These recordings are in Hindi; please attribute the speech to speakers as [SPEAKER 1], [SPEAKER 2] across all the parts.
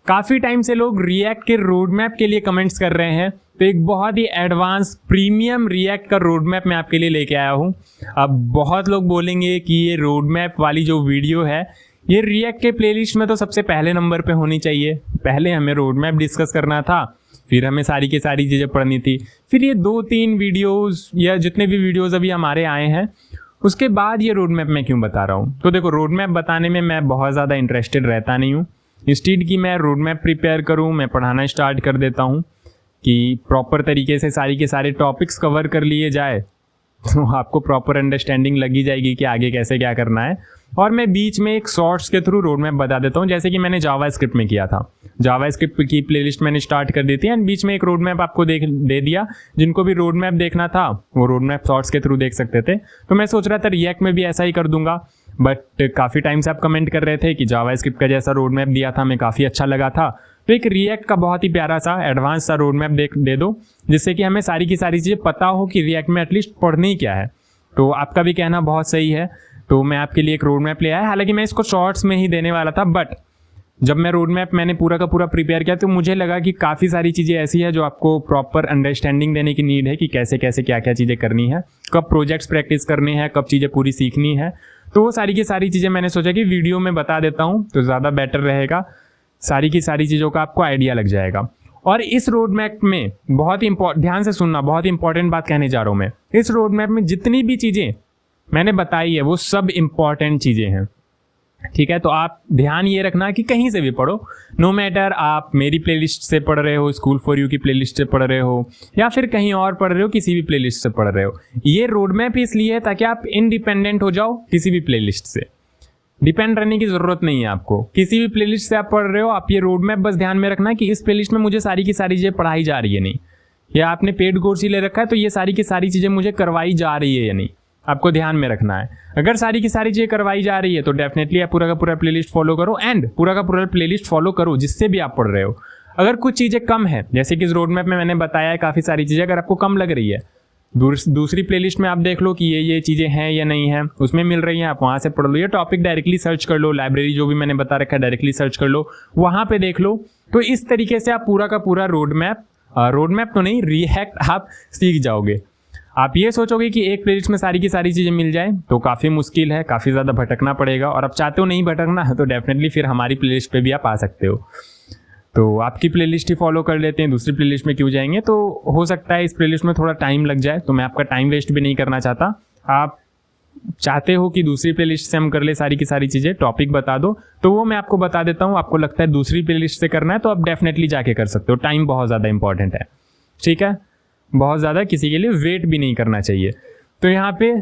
[SPEAKER 1] काफ़ी टाइम से लोग रिएक्ट के रोड मैप के लिए कमेंट्स कर रहे हैं, तो एक बहुत ही एडवांस प्रीमियम रिएक्ट का रोड मैप मैं आपके लिए लेके आया हूँ। अब बहुत लोग बोलेंगे कि ये रोड मैप वाली जो वीडियो है ये रिएक्ट के प्लेलिस्ट में तो सबसे पहले नंबर पे होनी चाहिए। पहले हमें रोड मैप डिस्कस करना था, फिर हमें सारी की सारी चीज़ें पढ़नी थी, फिर ये 2-3 वीडियोस या जितने भी वीडियोस अभी हमारे आए हैं उसके बाद ये रोड मैप मैं क्यों बता रहा हूँ। तो देखो, रोड मैप बताने में मैं बहुत ज़्यादा इंटरेस्टेड रहता नहीं हूँ। इंस्टीड की मैं रोड मैप प्रिपेयर करूँ, मैं पढ़ाना स्टार्ट कर देता हूँ कि प्रॉपर तरीके से सारी के सारे टॉपिक्स कवर कर लिए जाए तो आपको प्रॉपर अंडरस्टैंडिंग लगी जाएगी कि आगे कैसे क्या करना है। और मैं बीच में एक शॉर्ट्स के थ्रू रोड मैप बता देता हूँ, जैसे कि मैंने जावास्क्रिप्ट में किया था। जावास्क्रिप्ट की प्लेलिस्ट मैंने स्टार्ट कर दी थी एंड बीच में एक रोड मैप आपको दे दिया। जिनको भी रोड मैप देखना था वो रोड मैप शॉर्ट्स के थ्रू देख सकते थे। तो मैं सोच रहा था रिएक्ट में भी ऐसा ही कर दूंगा, बट काफ़ी टाइम से आप कमेंट कर रहे थे कि जावास्क्रिप्ट का जैसा रोड मैप दिया था हमें काफ़ी अच्छा लगा था, तो एक रिएक्ट का बहुत ही प्यारा सा एडवांस सा रोड मैप दे दो, जिससे कि हमें सारी की सारी चीज़ें पता हो कि रिएक्ट में एटलीस्ट पढ़नी क्या है। तो आपका भी कहना बहुत सही है, तो मैं आपके लिए एक रोड मैप ले आया। हालांकि मैं इसको शॉर्ट्स में ही देने वाला था, बट जब मैं रोड मैप मैंने पूरा का पूरा प्रिपेयर किया तो मुझे लगा कि काफ़ी सारी चीज़ें ऐसी है जो आपको प्रॉपर अंडरस्टैंडिंग देने की नीड है कि कैसे कैसे क्या क्या चीज़ें करनी है, कब प्रोजेक्ट्स प्रैक्टिस करने हैं, कब चीज़ें पूरी सीखनी है। तो वो सारी की सारी चीज़ें मैंने सोचा कि वीडियो में बता देता हूँ तो ज़्यादा बेटर रहेगा, सारी की सारी चीज़ों का आपको आइडिया लग जाएगा। और इस रोड मैप में बहुत ही ध्यान से सुनना, बहुत ही इंपॉर्टेंट बात कहने जा रहा हूँ मैं। इस रोड मैप में जितनी भी चीज़ें मैंने बताई है वो सब इंपॉर्टेंट चीज़ें हैं, ठीक है। तो आप ध्यान ये रखना कि कहीं से भी पढ़ो, नो मैटर आप मेरी प्लेलिस्ट से पढ़ रहे हो, स्कूल फॉर यू की प्लेलिस्ट से पढ़ रहे हो, या फिर कहीं और पढ़ रहे हो, किसी भी प्लेलिस्ट से पढ़ रहे हो। ये रोड मैप इसलिए है ताकि आप इंडिपेंडेंट हो जाओ, किसी भी प्लेलिस्ट से डिपेंड रहने की ज़रूरत नहीं है आपको। किसी भी प्लेलिस्ट से आप पढ़ रहे हो, आप ये रोड मैप बस ध्यान में रखना कि इस प्लेलिस्ट में मुझे सारी की सारी चीज़ें पढ़ाई जा रही है नहीं, या आपने पेड कोर्स ही ले रखा है तो ये सारी की सारी चीज़ें मुझे करवाई जा रही है या नहीं, आपको ध्यान में रखना है। अगर सारी की सारी चीज़ें करवाई जा रही है तो डेफिनेटली आप पूरा का पूरा प्लेलिस्ट फॉलो करो, एंड पूरा का पूरा प्लेलिस्ट फॉलो करो जिससे भी आप पढ़ रहे हो। अगर कुछ चीज़ें कम है, जैसे कि इस रोड मैप में मैंने बताया है काफ़ी सारी चीज़ें, अगर आपको कम लग रही है दूसरी प्लेलिस्ट में आप देख लो कि ये चीज़ें हैं या नहीं है, उसमें मिल रही हैं, आप वहाँ से पढ़ लो। ये टॉपिक डायरेक्टली सर्च कर लो, लाइब्रेरी जो भी मैंने बता रखा है डायरेक्टली सर्च कर लो, वहाँ पे देख लो। तो इस तरीके से आप पूरा का पूरा रोड मैप तो नहीं, रिएक्ट आप सीख जाओगे। आप ये सोचोगे कि एक प्लेलिस्ट में सारी की सारी चीज़ें मिल जाए तो काफ़ी मुश्किल है, काफ़ी ज़्यादा भटकना पड़ेगा, और आप चाहते हो नहीं भटकना तो डेफिनेटली फिर हमारी प्लेलिस्ट पे भी आप आ सकते हो। तो आपकी प्लेलिस्ट ही फॉलो कर लेते हैं, दूसरी प्लेलिस्ट में क्यों जाएंगे। तो हो सकता है इस प्लेलिस्ट में थोड़ा टाइम लग जाए, तो मैं आपका टाइम वेस्ट भी नहीं करना चाहता। आप चाहते हो कि दूसरी प्लेलिस्ट से हम कर ले सारी की सारी चीज़ें, टॉपिक बता दो तो वो मैं आपको बता देता हूँ। आपको लगता है दूसरी प्लेलिस्ट से करना है तो आप डेफिनेटली जाके कर सकते हो। टाइम बहुत ज़्यादा इंपॉर्टेंट है, ठीक है, बहुत ज़्यादा किसी के लिए वेट भी नहीं करना चाहिए। तो यहाँ पे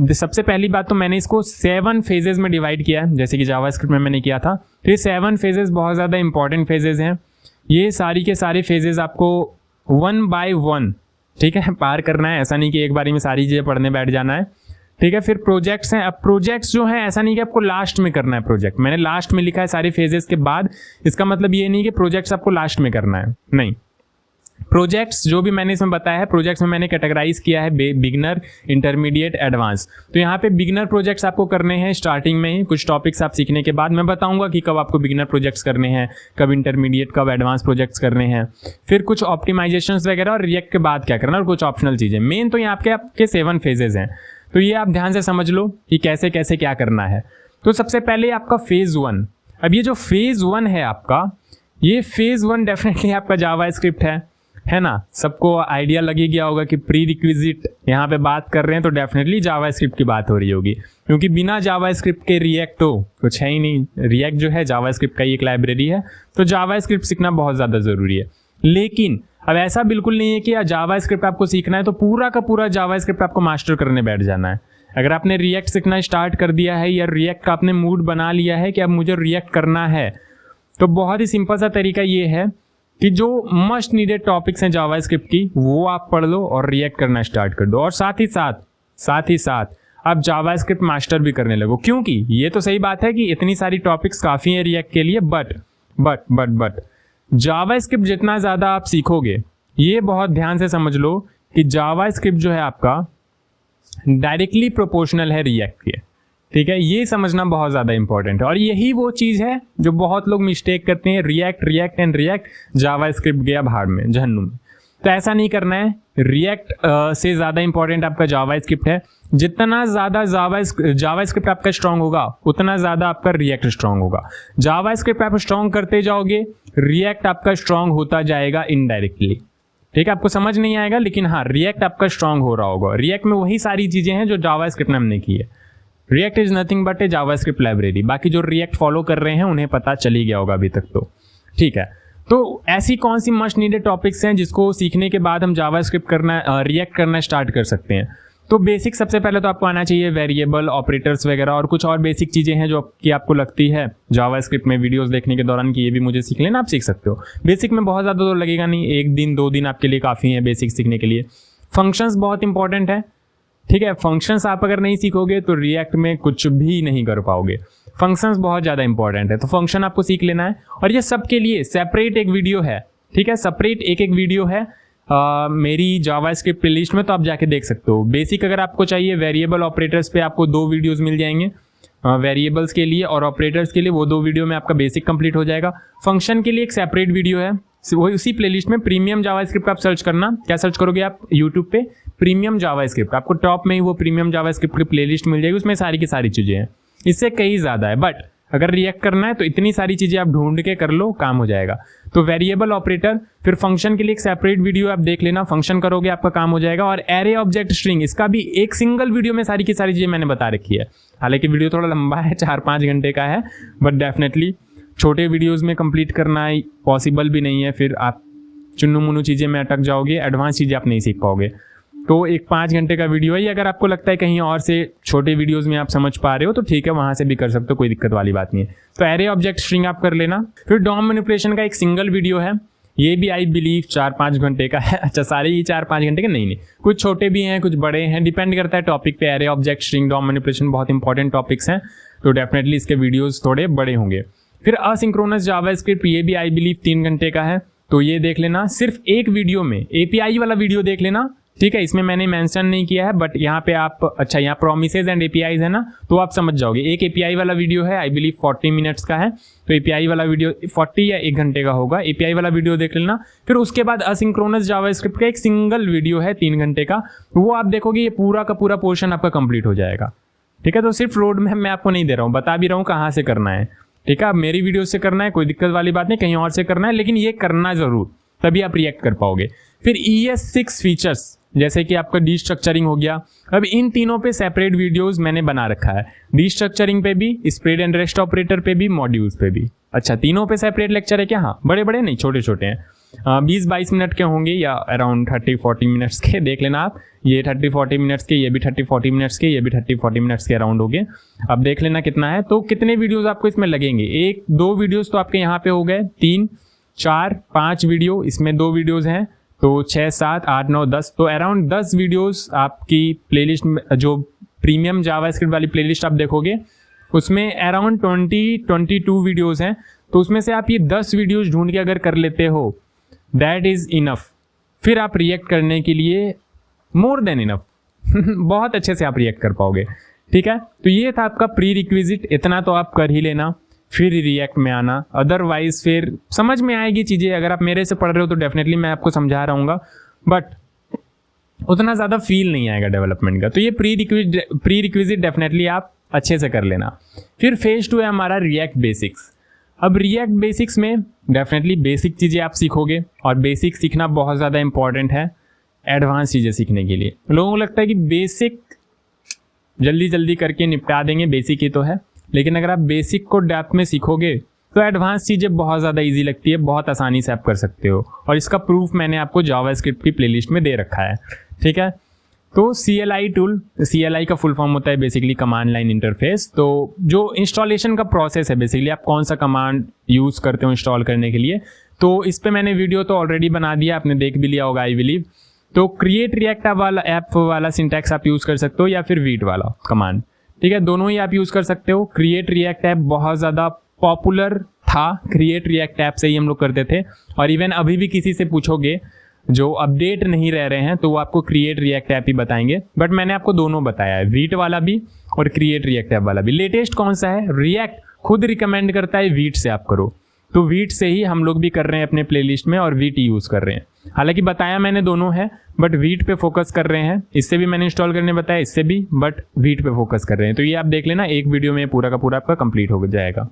[SPEAKER 1] सबसे पहली बात तो मैंने इसको 7 फेजेस में डिवाइड किया है, जैसे कि जावास्क्रिप्ट में मैंने किया था। तो ये 7 फेजेस बहुत ज़्यादा इंपॉर्टेंट फेजेस हैं। ये सारी के सारे फेजेस आपको 1 by 1, ठीक है, पार करना है। ऐसा नहीं कि एक बारी में सारी चीज़ें पढ़ने बैठ जाना है, ठीक है। फिर प्रोजेक्ट्स हैं। अब प्रोजेक्ट्स जो हैं, ऐसा नहीं कि आपको लास्ट में करना है प्रोजेक्ट। मैंने लास्ट में लिखा है सारे फेजेस के बाद, इसका मतलब ये नहीं कि प्रोजेक्ट्स आपको लास्ट में करना है, नहीं। प्रोजेक्ट्स जो भी मैंने इसमें बताया है, प्रोजेक्ट्स में मैंने कैटेगराइज किया है बिगिनर, इंटरमीडिएट, एडवांस। तो यहाँ पे बिगिनर प्रोजेक्ट्स आपको करने हैं स्टार्टिंग में ही, कुछ टॉपिक्स आप सीखने के बाद। मैं बताऊंगा कि कब आपको बिगिनर प्रोजेक्ट्स करने हैं, कब इंटरमीडिएट, कब एडवांस प्रोजेक्ट्स करने हैं, फिर कुछ ऑप्टिमाइजेशंस वगैरह, और रिएक्ट के बाद क्या करना, और कुछ ऑप्शनल चीज़ें। मेन तो यहाँ आपके 7 फेजेज हैं, तो ये आप ध्यान से समझ लो कि कैसे कैसे क्या करना है। तो सबसे पहले आपका फेज़ 1। अब ये जो फेज़ 1 है आपका, ये फेज़ 1 डेफिनेटली आपका जावास्क्रिप्ट है ना। सबको आइडिया लग ही गया होगा कि प्री रिक्विजिट यहाँ पे बात कर रहे हैं तो डेफिनेटली जावास्क्रिप्ट की बात हो रही होगी, क्योंकि बिना जावास्क्रिप्ट के रिएक्ट तो कुछ है ही नहीं। रिएक्ट जो है जावास्क्रिप्ट का ही एक लाइब्रेरी है, तो जावास्क्रिप्ट सीखना बहुत ज़्यादा ज़रूरी है। लेकिन अब ऐसा बिल्कुल नहीं है कि जावास्क्रिप्ट आपको सीखना है तो पूरा का पूरा जावास्क्रिप्ट आपको मास्टर करने बैठ जाना है। अगर आपने रिएक्ट सीखना स्टार्ट कर दिया है, या रिएक्ट का आपने मूड बना लिया है कि अब मुझे रिएक्ट करना है, तो बहुत ही सिंपल सा तरीका ये है कि जो मस्ट नीडेड टॉपिक्स हैं जावास्क्रिप्ट की वो आप पढ़ लो और रिएक्ट करना स्टार्ट कर दो। और साथ ही साथ आप जावास्क्रिप्ट मास्टर भी करने लगो, क्योंकि ये तो सही बात है कि इतनी सारी टॉपिक्स काफ़ी हैं रिएक्ट के लिए, बट जावास्क्रिप्ट जितना ज़्यादा आप सीखोगे, ये बहुत ध्यान से समझ लो कि जावास्क्रिप्ट जो है आपका डायरेक्टली प्रोपोर्शनल है रिएक्ट के, ठीक है, ये समझना बहुत ज़्यादा इंपॉर्टेंट है। और यही वो चीज़ है जो बहुत लोग मिस्टेक करते हैं, रिएक्ट जावास्क्रिप्ट गया भाड़ में, जहन्नुम में। तो ऐसा नहीं करना है। रिएक्ट से ज़्यादा इंपॉर्टेंट आपका जावास्क्रिप्ट है। जितना ज़्यादा जावास्क्रिप्ट आपका स्ट्रांग होगा उतना ज़्यादा आपका रिएक्ट स्ट्रांग होगा। जावास्क्रिप्ट आप स्ट्रांग करते जाओगे, रिएक्ट आपका स्ट्रांग होता जाएगा इनडायरेक्टली। ठीक है, आपको समझ नहीं आएगा, लेकिन हाँ, रिएक्ट आपका स्ट्रांग हो रहा होगा। रिएक्ट में वही सारी चीज़ें हैं जो जावास्क्रिप्ट में हमने की है। React is nothing but A JavaScript library. बाकी जो रिएक्ट फॉलो कर रहे हैं उन्हें पता चल ही गया होगा अभी तक तो। ठीक है, तो ऐसी कौन सी मस्ट नीडेड टॉपिक्स हैं जिसको सीखने के बाद हम जावास्क्रिप्ट करना, रिएक्ट करना स्टार्ट कर सकते हैं? तो बेसिक सबसे पहले तो आपको आना चाहिए वेरिएबल, ऑपरेटर्स वगैरह, और कुछ और बेसिक चीज़ें हैं जो कि आपको लगती है जावास्क्रिप्ट में वीडियोस देखने के दौरान कि ये भी मुझे सीख लेना, आप सीख सकते हो। बेसिक में बहुत ज़्यादा तो लगेगा नहीं, 1 दिन 2 दिन आपके लिए काफ़ी है बेसिक सीखने के लिए। फंक्शंस बहुत इंपॉर्टेंट है। ठीक है, फंक्शंस आप अगर नहीं सीखोगे तो रिएक्ट में कुछ भी नहीं कर पाओगे। फंक्शंस बहुत ज़्यादा इंपॉर्टेंट है, तो फंक्शन आपको सीख लेना है। और ये सब के लिए सेपरेट एक वीडियो है। ठीक है, सेपरेट एक वीडियो है मेरी जावास्क्रिप्ट प्लेलिस्ट में, तो आप जाके देख सकते हो। बेसिक अगर आपको चाहिए, वेरिएबल ऑपरेटर्स पे आपको 2 वीडियोस मिल जाएंगे, वेरिएबल्स के लिए और ऑपरेटर्स के लिए। वो 2 वीडियो में आपका बेसिक कंप्लीट हो जाएगा। फंक्शन के लिए एक सेपरेट वीडियो है, वो उसी प्लेलिस्ट में प्रीमियम जावास्क्रिप्ट आप सर्च करना। क्या सर्च करोगे आप यूट्यूब पे? Premium JavaScript. आपको टॉप में ही वो प्रीमियम जावास्क्रिप्ट की प्लेलिस्ट मिल जाएगी, उसमें सारी की सारी चीज़ें हैं। इससे कई ज़्यादा है, बट अगर रिएक्ट करना है तो इतनी सारी चीज़ें आप ढूंढ के कर लो, काम हो जाएगा। तो वेरिएबल, ऑपरेटर, फिर फंक्शन के लिए एक सेपरेट वीडियो आप देख लेना। फंक्शन करोगे आपका काम हो जाएगा। और एरे, ऑब्जेक्ट, स्ट्रिंग, इसका भी एक सिंगल वीडियो में सारी की सारी चीज़ें मैंने बता रखी है। हालांकि वीडियो थोड़ा लंबा है, 4-5 घंटे का है, बट डेफिनेटली छोटे वीडियोज़ में कंप्लीट करना पॉसिबल भी नहीं है। फिर आप चुन्नू मुन्नू चीज़ें में अटक जाओगे, एडवांस चीज़ें आप नहीं सीख पाओगे। तो एक 5 घंटे का वीडियो है। अगर आपको लगता है कहीं और से छोटे वीडियोस में आप समझ पा रहे हो तो ठीक है, वहां से भी कर सकते हो, कोई दिक्कत वाली बात नहीं है। तो एरे, ऑब्जेक्ट, स्ट्रिंग आप कर लेना। फिर डॉम मैनिपुलेशन का एक सिंगल वीडियो है, ये भी आई बिलीव 4-5 घंटे का है। अच्छा, सारे ही 4-5 घंटे के नहीं, कुछ छोटे भी हैं, कुछ बड़े हैं, डिपेंड करता है टॉपिक पे। Array, object, string, DOM manipulation बहुत इंपॉर्टेंट टॉपिक्स हैं, तो डेफिनेटली इसके वीडियोज थोड़े बड़े होंगे। फिर असिंक्रोनस जावास्क्रिप्ट, ये भी आई बिलीव 3 घंटे का है, तो ये देख लेना। सिर्फ एक वीडियो में एपीआई वाला वीडियो देख लेना। ठीक है, इसमें मैंने मेंशन नहीं किया है, बट यहाँ पे आप, अच्छा यहाँ प्रोमिसेस एंड एपीआईज है ना, तो आप समझ जाओगे। एक एपीआई वाला वीडियो है, आई बिलीव 40 मिनट्स का है, तो एपीआई वाला वीडियो 40 या 1 घंटे का होगा। एपीआई वाला वीडियो देख लेना। फिर उसके बाद असिंक्रोनस जावास्क्रिप्ट का एक सिंगल वीडियो है 3 घंटे का, वो आप देखोगे, ये पूरा का पूरा पोर्शन आपका कंप्लीट हो जाएगा। ठीक है, तो सिर्फ रोड मैप मैं आपको नहीं दे रहा हूँ, बता भी रहा हूँ कहाँ से करना है। ठीक है, अब मेरी वीडियो से करना है, कोई दिक्कत वाली बात नहीं, कहीं और से करना है, लेकिन ये करना जरूर, तभी आप रिएक्ट कर पाओगे। फिर ES6 फीचर्स, जैसे कि आपका डीस्ट्रक्चरिंग हो गया। अब इन तीनों पे सेपरेट वीडियोस मैंने बना रखा है, डीस्ट्रक्चरिंग पे भी, स्प्रेड एंड रेस्ट ऑपरेटर पे भी, मॉड्यूल्स पे भी। अच्छा, तीनों पे सेपरेट लेक्चर है क्या? हाँ, बड़े बड़े नहीं, छोटे छोटे हैं, 20-22 मिनट के होंगे या अराउंड 30-40 मिनट्स के, देख लेना आप। ये 30-40 मिनट्स के, ये भी 30-40 मिनट्स के, ये भी 30-40 मिनट्स के अराउंड हो गए। अब देख लेना कितना है। तो कितने वीडियोस आपको इसमें लगेंगे? 1-2 वीडियोस तो आपके यहाँ पे हो गए, 3-4-5 वीडियो, इसमें 2 वीडियोस हैं, तो 6-7-8-9-10, तो अराउंड 10 वीडियोस आपकी प्लेलिस्ट में, जो प्रीमियम जावास्क्रिप्ट वाली प्लेलिस्ट आप देखोगे उसमें अराउंड 20-22 वीडियोस हैं। तो उसमें से आप ये 10 वीडियोस ढूंढ के अगर कर लेते हो, दैट इज़ इनफ। फिर आप रिएक्ट करने के लिए मोर देन इनफ बहुत अच्छे से आप रिएक्ट कर पाओगे। ठीक है, तो ये था आपका प्री रिक्विजिट, इतना तो आप कर ही लेना, फिर रिएक्ट में आना। अदरवाइज फिर समझ में आएगी चीज़ें। अगर आप मेरे से पढ़ रहे हो तो डेफिनेटली मैं आपको समझा रहूँगा, बट उतना ज़्यादा फील नहीं आएगा डेवलपमेंट का। तो ये प्री रिक्विजिट डेफिनेटली आप अच्छे से कर लेना। फिर फेज 2 है हमारा रिएक्ट बेसिक्स। अब रिएक्ट बेसिक्स में डेफिनेटली बेसिक चीज़ें आप सीखोगे, और बेसिक सीखना बहुत ज़्यादा इंपॉर्टेंट है एडवांस चीज़ें सीखने के लिए। लोगों को लगता है कि बेसिक जल्दी जल्दी करके निपटा देंगे, बेसिक ही तो है, लेकिन अगर आप बेसिक को डेप्थ में सीखोगे तो एडवांस चीज़ें बहुत ज़्यादा इजी लगती है, बहुत आसानी से आप कर सकते हो। और इसका प्रूफ मैंने आपको जावास्क्रिप्ट की प्लेलिस्ट में दे रखा है। ठीक है, तो CLI टूल, CLI का फुल फॉर्म होता है बेसिकली कमांड लाइन इंटरफेस। तो जो इंस्टॉलेशन का प्रोसेस है, बेसिकली आप कौन सा कमांड यूज़ करते हो इंस्टॉल करने के लिए, तो इस पर मैंने वीडियो तो ऑलरेडी बना दिया, आपने देख भी लिया होगा आई बिलीव। तो क्रिएट रिएक्ट वाला ऐप वाला सिंटैक्स आप यूज़ कर सकते हो, या फिर वीट वाला कमांड। ठीक है, दोनों ही आप यूज़ कर सकते हो। क्रिएट रिएक्ट ऐप बहुत ज़्यादा पॉपुलर था, क्रिएट रिएक्ट ऐप से ही हम लोग करते थे, और इवन अभी भी किसी से पूछोगे जो अपडेट नहीं रह रहे हैं तो वो आपको क्रिएट रिएक्ट ऐप ही बताएंगे। बट मैंने आपको दोनों बताया है, वीट वाला भी और क्रिएट रिएक्ट ऐप वाला भी। लेटेस्ट कौन सा है? रिएक्ट खुद रिकमेंड करता है वीट से आप करो, तो वीट से ही हम लोग भी कर रहे हैं अपने प्लेलिस्ट में और वीट यूज़ कर रहे हैं। हालांकि बताया मैंने दोनों है, बट वीट पे फोकस कर रहे हैं। इससे भी मैंने इंस्टॉल करने बताया, इससे भी, बट वीट पे फोकस कर रहे हैं। तो ये आप देख लेना, एक वीडियो में पूरा का पूरा आपका कंप्लीट हो जाएगा।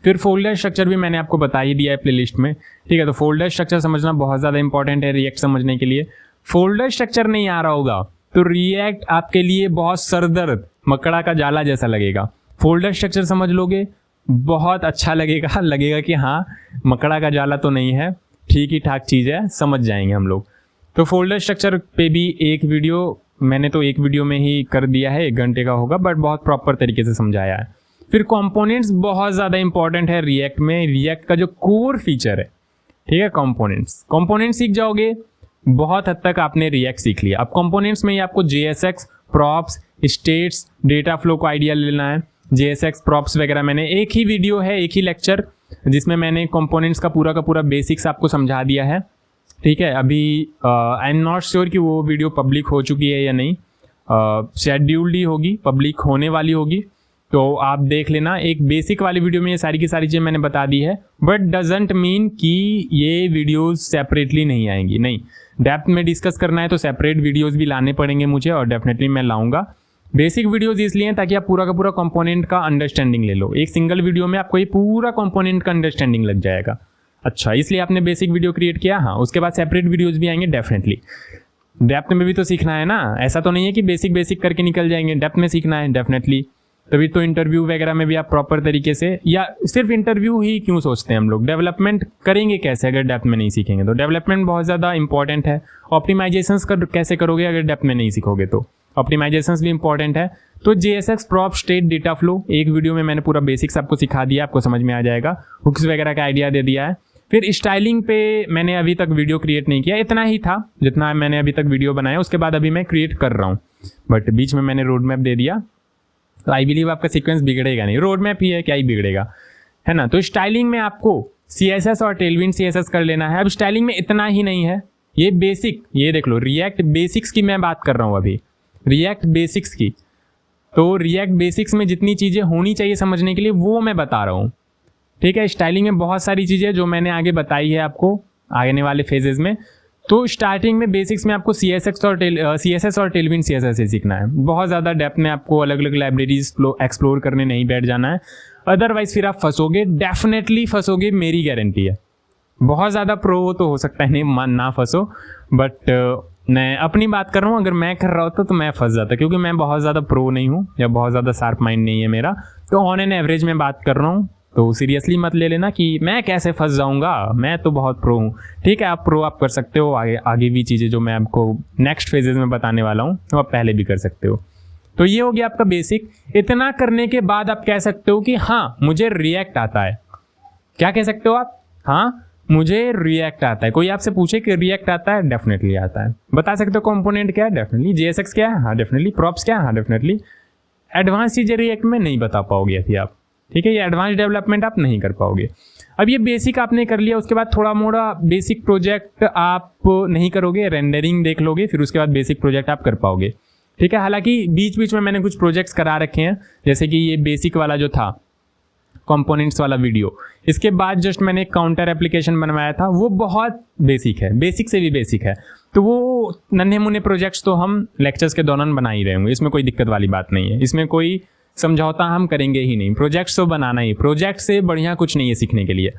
[SPEAKER 1] फिर फोल्डर स्ट्रक्चर भी मैंने आपको बता ही दिया है प्लेलिस्ट में, ठीक है। तो फोल्डर स्ट्रक्चर समझना बहुत ज़्यादा इंपॉर्टेंट है रिएक्ट समझने के लिए। फोल्डर स्ट्रक्चर नहीं आ रहा होगा तो रिएक्ट आपके लिए बहुत सरदर्द, मकड़ा का जाला जैसा लगेगा। फोल्डर स्ट्रक्चर समझ लोगे, बहुत अच्छा लगेगा, लगेगा कि हाँ मकड़ा का जाला तो नहीं है, ठीक ही ठाक चीज़ है, समझ जाएंगे हम लोग। तो फोल्डर स्ट्रक्चर पे भी एक वीडियो मैंने तो एक वीडियो में ही कर दिया है, 1 घंटे का होगा, बट बहुत प्रॉपर तरीके से समझाया है। फिर कंपोनेंट्स बहुत ज़्यादा इंपॉर्टेंट है रिएक्ट में। रिएक्ट का जो कोर फीचर है, ठीक है, कंपोनेंट सीख जाओगे, बहुत हद तक आपने रिएक्ट सीख लिया। अब कंपोनेंट्स में ही आपको JSX, props, states, data flow को आइडिया लेना है। JSX, प्रॉप्स वगैरह मैंने एक ही वीडियो है, एक ही लेक्चर जिसमें मैंने कंपोनेंट्स का पूरा बेसिक्स आपको समझा दिया है, ठीक है। अभी आई एम नॉट श्योर कि वो वीडियो पब्लिक हो चुकी है या नहीं, शेड्यूल्ड ही होगी, पब्लिक होने वाली होगी, तो आप देख लेना। एक बेसिक वाली वीडियो में ये सारी की सारी चीज़ें मैंने बता दी है, बट डजेंट मीन कि ये वीडियोज़ सेपरेटली नहीं आएंगी, नहीं। डेप्थ में डिस्कस करना है तो सेपरेट वीडियोज़ भी लाने पड़ेंगे मुझे, और डेफिनेटली मैं लाऊंगा। बेसिक वीडियोज़ इसलिए हैं ताकि आप पूरा का पूरा कंपोनेंट का अंडरस्टैंडिंग ले लो। एक सिंगल वीडियो में आपको ये पूरा कंपोनेंट का अंडरस्टैंडिंग लग जाएगा। अच्छा, इसलिए आपने बेसिक वीडियो क्रिएट किया, हाँ, उसके बाद सेपरेट वीडियोज़ भी आएंगे डेफिनेटली। डेप्थ में भी तो सीखना है ना, ऐसा तो नहीं है कि बेसिक करके निकल जाएंगे, डेप्थ में सीखना है डेफिनेटली। तभी तो इंटरव्यू वगैरह में भी आप प्रॉपर तरीके से, या सिर्फ इंटरव्यू ही क्यों सोचते हैं हम लोग, डेवलपमेंट करेंगे कैसे अगर डेप्थ में नहीं सीखेंगे? तो डेवलपमेंट बहुत ज़्यादा इंपॉर्टेंट है। ऑप्टिमाइजेशंस कैसे करोगे अगर डेप्थ में नहीं सीखोगे? तो ऑप्टिमाइजेशंस भी इंपॉर्टेंट है। तो JSX, prop, state, data flow, एक वीडियो में मैंने पूरा बेसिक्स आपको सिखा दिया, आपको समझ में आ जाएगा। हुक्स वगैरह का आइडिया दे दिया है। फिर स्टाइलिंग पे मैंने अभी तक वीडियो क्रिएट नहीं किया, इतना ही था जितना मैंने अभी तक वीडियो बनाया, उसके बाद अभी मैं क्रिएट कर रहा हूँ, बट बीच में मैंने रोड मैप दे दिया, तो आई बिलीव आपका सीक्वेंस बिगड़ेगा नहीं, रोड मैप ही है, क्या ही बिगड़ेगा, है ना। तो स्टाइलिंग में आपको CSS और टेलविंड CSS कर लेना है। अब स्टाइलिंग में इतना ही नहीं है, ये बेसिक, ये देख लो, रिएक्ट बेसिक्स की मैं बात कर रहा हूँ अभी, रिएक्ट बेसिक्स की। तो रिएक्ट बेसिक्स में जितनी चीज़ें होनी चाहिए समझने के लिए वो मैं बता रहा हूँ, ठीक है। स्टाइलिंग में बहुत सारी चीज़ें जो मैंने आगे बताई है आपको आने वाले फेजेस में। तो स्टार्टिंग में बेसिक्स में आपको CSS और टेलविंड CSS से सीखना है। बहुत ज़्यादा डेप्थ में आपको अलग अलग लाइब्रेरीज एक्सप्लोर करने नहीं बैठ जाना है, अदरवाइज फिर आप फंसोगे, डेफिनेटली फंसोगे, मेरी गारंटी है। बहुत ज़्यादा प्रो तो हो सकता है नहीं ना फंसो, बट मैं अपनी बात कर रहा हूँ, अगर मैं कर रहा होता तो मैं फंस जाता, क्योंकि मैं बहुत ज़्यादा प्रो नहीं हूँ या बहुत ज़्यादा शार्प माइंड नहीं है मेरा। तो ऑन एन एवरेज में बात कर रहा हूँ, तो सीरियसली मत ले लेना कि मैं कैसे फंस जाऊंगा, मैं तो बहुत प्रो हूँ, ठीक है। आप प्रो आप कर सकते हो, आगे भी चीज़ें जो मैं आपको नेक्स्ट फेजेस में बताने वाला हूँ तो आप पहले भी कर सकते हो। तो ये हो गया आपका बेसिक। इतना करने के बाद आप कह सकते हो कि हाँ मुझे रिएक्ट आता है। क्या कह सकते हो आप? हाँ मुझे रिएक्ट आता है। कोई आपसे पूछे कि रिएक्ट आता है, डेफिनेटली आता है। बता सकते हो कंपोनेंट क्या है, डेफिनेटली। JSX क्या है, हाँ डेफिनेटली। प्रॉप्स क्या है, हाँ डेफिनेटली। एडवांस चीज़ें रिएक्ट में नहीं बता पाओगे अभी आप, ठीक है। ये एडवांस डेवलपमेंट आप नहीं कर पाओगे। अब ये बेसिक आपने कर लिया, उसके बाद थोड़ा मोड़ा बेसिक प्रोजेक्ट आप नहीं करोगे, रेंडरिंग देख लोगे, फिर उसके बाद बेसिक प्रोजेक्ट आप कर पाओगे, ठीक है। हालांकि बीच बीच में मैंने कुछ प्रोजेक्ट्स करा रखे हैं, जैसे कि ये बेसिक वाला जो था कंपोनेंट्स वाला वीडियो, इसके बाद जस्ट मैंने एक काउंटर एप्लीकेशन बनवाया था, वो बहुत बेसिक है, बेसिक से भी बेसिक है। तो वो नन्हे मुन्ने प्रोजेक्ट्स तो हम लेक्चर्स के दौरान बना ही रहे होंगे, इसमें कोई दिक्कत वाली बात नहीं है, इसमें कोई समझौता हम करेंगे ही नहीं। प्रोजेक्ट्स तो बनाना ही, प्रोजेक्ट से बढ़िया कुछ नहीं है सीखने के लिए।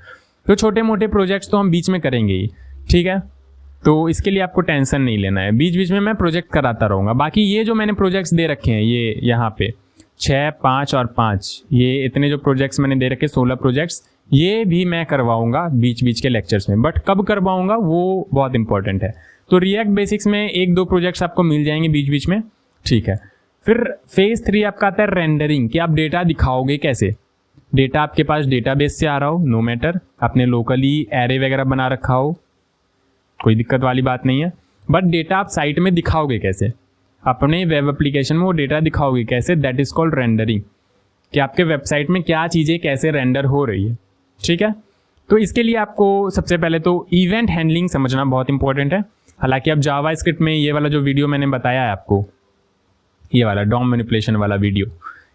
[SPEAKER 1] तो छोटे मोटे प्रोजेक्ट्स तो हम बीच में करेंगे ही, ठीक है। तो इसके लिए आपको टेंशन नहीं लेना है, बीच बीच में मैं प्रोजेक्ट कराता रहूँगा। बाकी ये जो मैंने प्रोजेक्ट्स दे रखे हैं, ये यहाँ पे 6, 5 और 5, ये इतने जो प्रोजेक्ट्स मैंने दे रखे 16 प्रोजेक्ट्स, ये भी मैं करवाऊँगा बीच बीच के लेक्चर्स में। बट कब करवाऊँगा वो बहुत इंपॉर्टेंट है। तो रिएक्ट बेसिक्स में 1-2 प्रोजेक्ट्स आपको मिल जाएंगे बीच बीच में, ठीक है। फिर फेज 3 आपका आता है रेंडरिंग, कि आप डेटा दिखाओगे कैसे। डेटा आपके पास डेटाबेस से आ रहा हो, नो मैटर, आपने लोकली एरे वगैरह बना रखा हो, कोई दिक्कत वाली बात नहीं है। बट डेटा आप साइट में दिखाओगे कैसे, अपने वेब एप्लीकेशन में वो डेटा दिखाओगे कैसे, दैट इज कॉल्ड रेंडरिंग, कि आपके वेबसाइट में क्या चीज़ें कैसे रेंडर हो रही है, ठीक है। तो इसके लिए आपको सबसे पहले तो इवेंट हैंडलिंग समझना बहुत इंपॉर्टेंट है। हालांकि अब जावास्क्रिप्ट में ये वाला जो वीडियो मैंने बताया है आपको, ये वाला डॉम मैनिपुलेशन वाला वीडियो,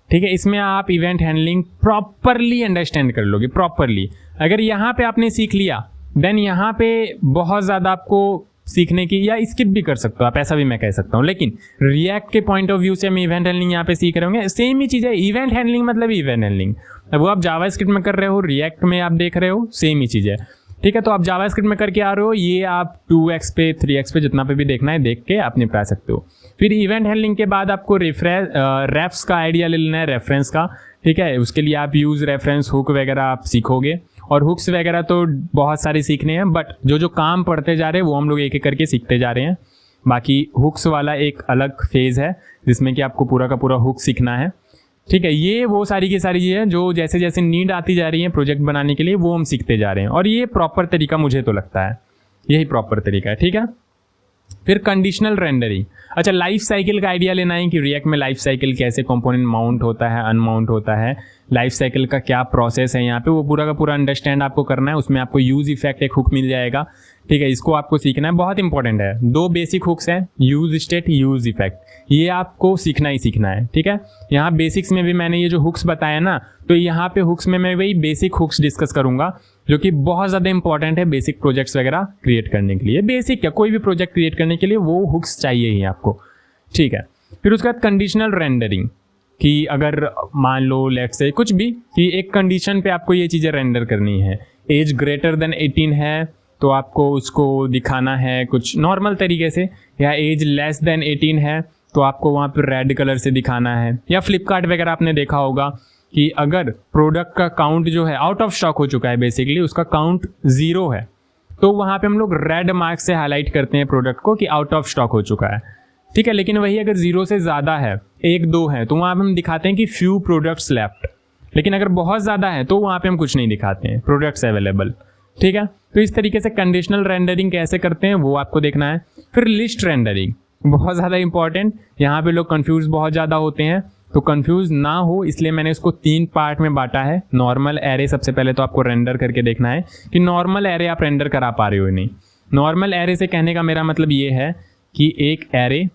[SPEAKER 1] ठीक है। इसमें आप इवेंट हैंडलिंग प्रॉपरली अंडरस्टैंड कर लोगे, प्रॉपरली। अगर यहाँ पे आपने सीख लिया देन यहाँ पे बहुत ज़्यादा आपको सीखने की, या स्किप भी कर सकते हो आप, ऐसा भी मैं कह सकता हूँ। लेकिन रिएक्ट के पॉइंट ऑफ व्यू से हम इवेंट हैंडलिंग यहाँ पे सीख रहे होंगे, सेम ही चीज़ है। इवेंट हैंडलिंग मतलब इवेंट हैंडलिंग, वो आप जावास्क्रिप्ट में कर रहे हो, रिएक्ट में आप देख रहे हो, सेम ही चीज़ है, ठीक है। तो आप जावास्क्रिप्ट में करके आ रहे हो, ये आप 2x पे 3x पे जितना पे भी देखना है देख के आप निपटा सकते हो। फिर इवेंट हैंडलिंग के बाद आपको रेफ्स का आइडिया ले लेना है, रेफरेंस का, ठीक है। उसके लिए आप यूज़, रेफरेंस, हुक वगैरह आप सीखोगे, और हुक्स वगैरह तो बहुत सारे सीखने हैं, बट जो काम पढ़ते जा रहे हैं वो हम लोग एक एक करके सीखते जा रहे हैं। बाकी हुक्स वाला एक अलग फेज़ है जिसमें कि आपको पूरा का पूरा हुक सीखना है, ठीक है। ये वो सारी की सारी चीज़ें जो जैसे जैसे नीड आती जा रही है प्रोजेक्ट बनाने के लिए, वो हम सीखते जा रहे हैं, और ये प्रॉपर तरीका मुझे तो लगता है यही प्रॉपर तरीका है, ठीक है। फिर कंडीशनल रेंडरिंग, अच्छा लाइफ साइकिल का आइडिया लेना है कि रिएक्ट में लाइफ साइकिल कैसे कंपोनेंट माउंट होता है, अनमाउंट होता है, लाइफ साइकिल का क्या प्रोसेस है यहाँ पे, वो पूरा का पूरा अंडरस्टैंड आपको करना है। उसमें आपको यूज इफेक्ट एक हुक मिल जाएगा, ठीक है। इसको आपको सीखना है, बहुत इंपॉर्टेंट है। 2 बेसिक हुक्स हैं, यूज स्टेट, यूज इफेक्ट, ये आपको सीखना ही सीखना है, ठीक है। यहाँ बेसिक्स में भी मैंने ये जो हुक्स बताया ना, तो यहाँ पे हुक्स में मैं वही बेसिक हुक्स डिस्कस करूंगा जो कि बहुत ज़्यादा इंपॉर्टेंट है बेसिक प्रोजेक्ट्स वगैरह क्रिएट करने के लिए। बेसिक क्या, कोई भी प्रोजेक्ट क्रिएट करने के लिए वो हुक्स चाहिए ही आपको, ठीक है। फिर उसके बाद कंडीशनल रेंडरिंग, कि अगर मान लो लेट्स से कुछ भी, कि एक कंडीशन पे आपको ये चीज़ें रेंडर करनी है, एज ग्रेटर देन 18 है तो आपको उसको दिखाना है कुछ नॉर्मल तरीके से, या एज लेस देन 18 है तो आपको वहाँ पर रेड कलर से दिखाना है। या फ्लिपकार्ट वगैरह आपने देखा होगा कि अगर प्रोडक्ट का काउंट जो है आउट ऑफ स्टॉक हो चुका है, बेसिकली उसका काउंट 0 है, तो वहाँ पे हम लोग रेड मार्क से हाईलाइट करते हैं प्रोडक्ट को कि आउट ऑफ स्टॉक हो चुका है, ठीक है। लेकिन वही अगर 0 से ज़्यादा है, 1-2 है, तो वहाँ पे हम दिखाते हैं कि फ्यू प्रोडक्ट्स लेफ्ट। लेकिन अगर बहुत ज़्यादा है तो वहाँ पे हम कुछ नहीं दिखाते हैं, प्रोडक्ट्स अवेलेबल, ठीक है। तो इस तरीके से कंडीशनल रेंडरिंग कैसे करते हैं वो आपको देखना है। फिर लिस्ट रेंडरिंग, बहुत ज़्यादा इंपॉर्टेंट, यहाँ पे लोग कंफ्यूज बहुत ज़्यादा होते हैं, तो कंफ्यूज ना हो इसलिए मैंने इसको 3 पार्ट में बांटा है। नॉर्मल एरे सबसे पहले तो आपको रेंडर करके देखना है कि नॉर्मल एरे आप रेंडर करा पा रहे हो नहीं। नॉर्मल एरे से कहने का मेरा मतलब ये है कि एक एरे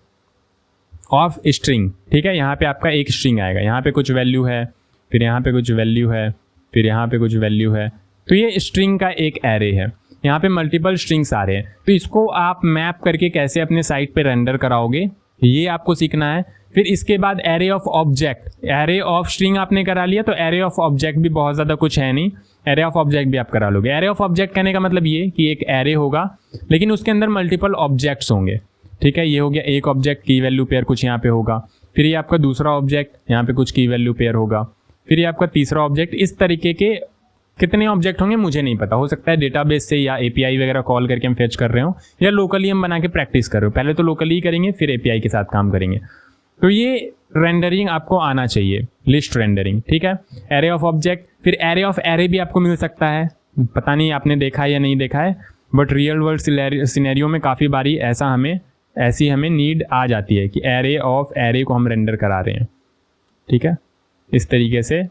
[SPEAKER 1] ऑफ स्ट्रिंग, ठीक है। यहाँ पे आपका एक स्ट्रिंग आएगा, यहाँ पे कुछ वैल्यू है, फिर यहाँ पे कुछ वैल्यू है, फिर यहाँ पे कुछ वैल्यू है, तो ये स्ट्रिंग का एक एरे है। यहाँ पे मल्टीपल स्ट्रिंग्स आ रहे हैं, तो इसको आप मैप करके कैसे अपने साइट पे रेंडर कराओगे ये आपको सीखना है। फिर इसके बाद array of object, array of string आपने करा लिया तो एरे ऑफ ऑब्जेक्ट भी बहुत ज़्यादा कुछ है नहीं, एरे ऑफ ऑब्जेक्ट भी आप करा लोगे। एरे ऑफ ऑब्जेक्ट कहने का मतलब ये कि एक एरे होगा लेकिन उसके अंदर मल्टीपल ऑब्जेक्ट्स होंगे, ठीक है। ये हो गया एक ऑब्जेक्ट, की वैल्यू पेयर कुछ यहाँ पे होगा, फिर ये आपका दूसरा ऑब्जेक्ट, यहाँ पे कुछ की वैल्यू पेयर होगा, फिर ये आपका तीसरा ऑब्जेक्ट। इस तरीके के कितने ऑब्जेक्ट होंगे मुझे नहीं पता, हो सकता है डेटाबेस से या एपीआई वगैरह कॉल करके हम फेच कर रहे हो, या लोकली हम बना के प्रैक्टिस कर रहे हो। पहले तो लोकली ही करेंगे फिर एपीआई के साथ काम करेंगे। तो ये रेंडरिंग आपको आना चाहिए, लिस्ट रेंडरिंग, ठीक है। एरे ऑफ ऑब्जेक्ट, फिर एरे ऑफ एरे भी आपको मिल सकता है, पता नहीं आपने देखा है या नहीं देखा है, बट रियल वर्ल्ड सिनेरियो में काफ़ी बारी ऐसी हमें नीड आ जाती है कि एरे ऑफ एरे को हम रेंडर करा रहे हैं, ठीक है। इस तरीके से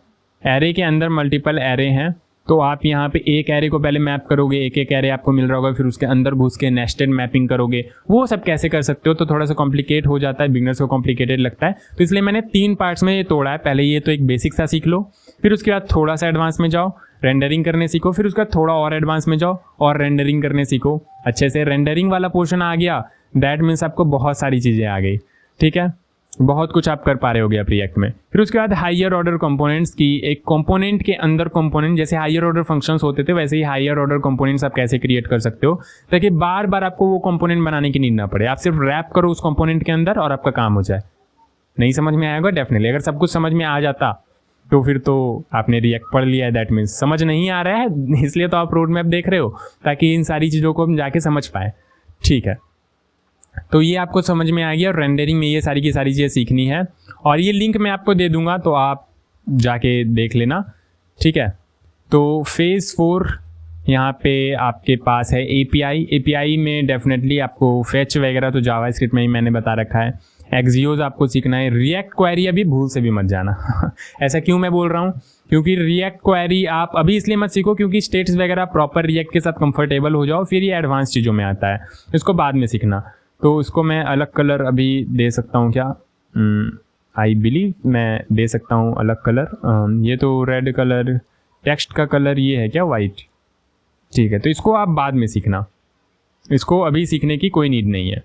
[SPEAKER 1] एरे के अंदर मल्टीपल एरे हैं, तो आप यहाँ पे एक एरे को पहले मैप करोगे, एक एक एरे आपको मिल रहा होगा, फिर उसके अंदर घुस के नेस्टेड मैपिंग करोगे। वो सब कैसे कर सकते हो तो थोड़ा सा कॉम्प्लिकेट हो जाता है, बिगनर्स को कॉम्प्लिकेटेड लगता है, तो इसलिए मैंने 3 पार्ट्स में ये तोड़ा है। पहले ये तो एक बेसिक सा सीख लो, फिर उसके बाद थोड़ा सा एडवांस में जाओ, रेंडरिंग करने सीखो, फिर उसके बाद थोड़ा और एडवांस में जाओ और रेंडरिंग करने सीखो। अच्छे से रेंडरिंग वाला पोर्शन आ गया, दैट मीन्स आपको बहुत सारी चीज़ें आ गई, ठीक है, बहुत कुछ आप कर पा रहे होगे आप रिएक्ट में। फिर उसके बाद हायर ऑर्डर कंपोनेंट्स की, एक कंपोनेंट के अंदर कंपोनेंट, जैसे हायर ऑर्डर फंक्शंस होते थे वैसे ही हायर ऑर्डर कंपोनेंट्स आप कैसे क्रिएट कर सकते हो ताकि बार बार आपको वो कंपोनेंट बनाने की नीड ना पड़े। आप सिर्फ रैप करो उस कंपोनेंट के अंदर और आपका काम हो जाए। नहीं समझ में आएगा डेफिनेटली, अगर सब कुछ समझ में आ जाता तो फिर तो आपने रिएक्ट पढ़ लिया है, दैट मीन्स समझ नहीं आ रहा है इसलिए तो आप रोड मैप देख रहे हो ताकि इन सारी चीज़ों को हम जाके समझ पाए, ठीक है। तो ये आपको समझ में आ गया, और रेंडरिंग में ये सारी की सारी चीज़ें सीखनी है, और ये लिंक मैं आपको दे दूंगा तो आप जाके देख लेना, ठीक है। तो फेज़ 4 यहाँ पे आपके पास है एपीआई में डेफिनेटली आपको फेच वगैरह तो जावास्क्रिप्ट में ही मैंने बता रखा है। एक्सियोज आपको सीखना है, रिएक्ट क्वेरी अभी भूल से भी मत जाना ऐसा क्यों मैं बोल रहा हूँ, क्योंकि रिएक्ट क्वेरी आप अभी इसलिए मत सीखो क्योंकि स्टेट्स वगैरह प्रॉपर रिएक्ट के साथ कंफर्टेबल हो जाओ, फिर ये एडवांस चीज़ों में आता है, इसको बाद में सीखना। तो उसको मैं अलग कलर अभी दे सकता हूँ क्या आई बिलीव मैं दे सकता हूँ अलग कलर। ये तो रेड कलर, टेक्स्ट का कलर ये है क्या, वाइट। ठीक है, तो इसको आप बाद में सीखना, इसको अभी सीखने की कोई नीड नहीं है।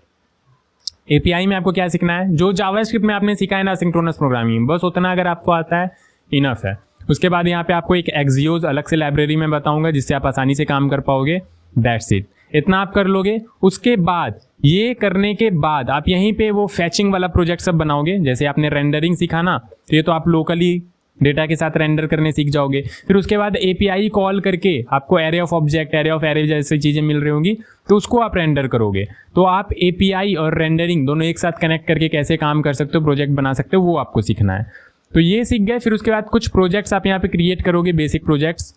[SPEAKER 1] एपीआई में आपको क्या सीखना है, जो जावास्क्रिप्ट में आपने सीखा है ना सिंक्रोनस प्रोग्रामिंग, बस उतना अगर आपको आता है इनफ है। उसके बाद यहाँ पे आपको एक एक्सियोस अलग से लाइब्रेरी में बताऊंगा जिससे आप आसानी से काम कर पाओगे। दैट्स इट, इतना आप कर लोगे। उसके बाद ये करने के बाद आप यहीं पे वो फैचिंग वाला प्रोजेक्ट सब बनाओगे। जैसे आपने रेंडरिंग सीखा ना, तो ये तो आप लोकली डेटा के साथ रेंडर करने सीख जाओगे। फिर उसके बाद एपीआई कॉल करके आपको array of object, array of array जैसी चीजें मिल रही होंगी, तो उसको आप रेंडर करोगे। तो आप एपीआई और रेंडरिंग दोनों एक साथ कनेक्ट करके कैसे काम कर सकते हो, प्रोजेक्ट बना सकते हो, वो आपको सीखना है। तो ये सीख गए। फिर उसके बाद कुछ प्रोजेक्ट्स आप यहाँ पे क्रिएट करोगे, बेसिक प्रोजेक्ट्स।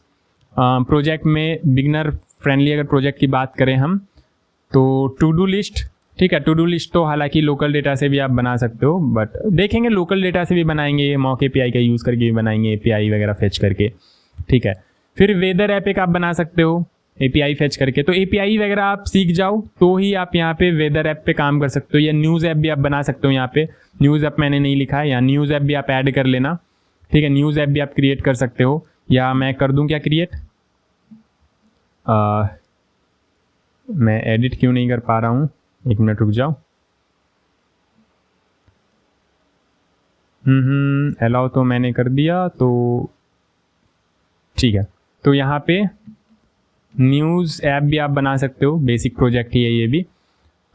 [SPEAKER 1] प्रोजेक्ट में बिगनर फ्रेंडली अगर प्रोजेक्ट की बात करें हम, तो टू डू लिस्ट, ठीक है। टू डू लिस्ट तो हालांकि लोकल डेटा से भी आप बना सकते हो, बट देखेंगे लोकल डेटा से भी बनाएंगे, मॉक एपीआई का यूज़ करके भी बनाएंगे, एपीआई वगैरह फेच करके, ठीक है। फिर वेदर ऐप एक आप बना सकते हो एपीआई फेच करके। तो एपीआई वगैरह आप सीख जाओ तो ही आप यहाँ पे वेदर ऐप पे काम कर सकते हो, या न्यूज़ ऐप भी आप बना सकते हो। यहाँ पे न्यूज़ ऐप मैंने नहीं लिखा है, या न्यूज़ ऐप भी आप ऐड कर लेना, ठीक है। न्यूज़ ऐप भी आप क्रिएट कर सकते हो, या मैं कर दूँ क्या क्रिएट, मैं एडिट क्यों नहीं कर पा रहा हूँ, एक मिनट रुक जाओ। अलाउ तो मैंने कर दिया, तो ठीक है। तो यहाँ पे न्यूज़ ऐप भी आप बना सकते हो, बेसिक प्रोजेक्ट ही है ये भी।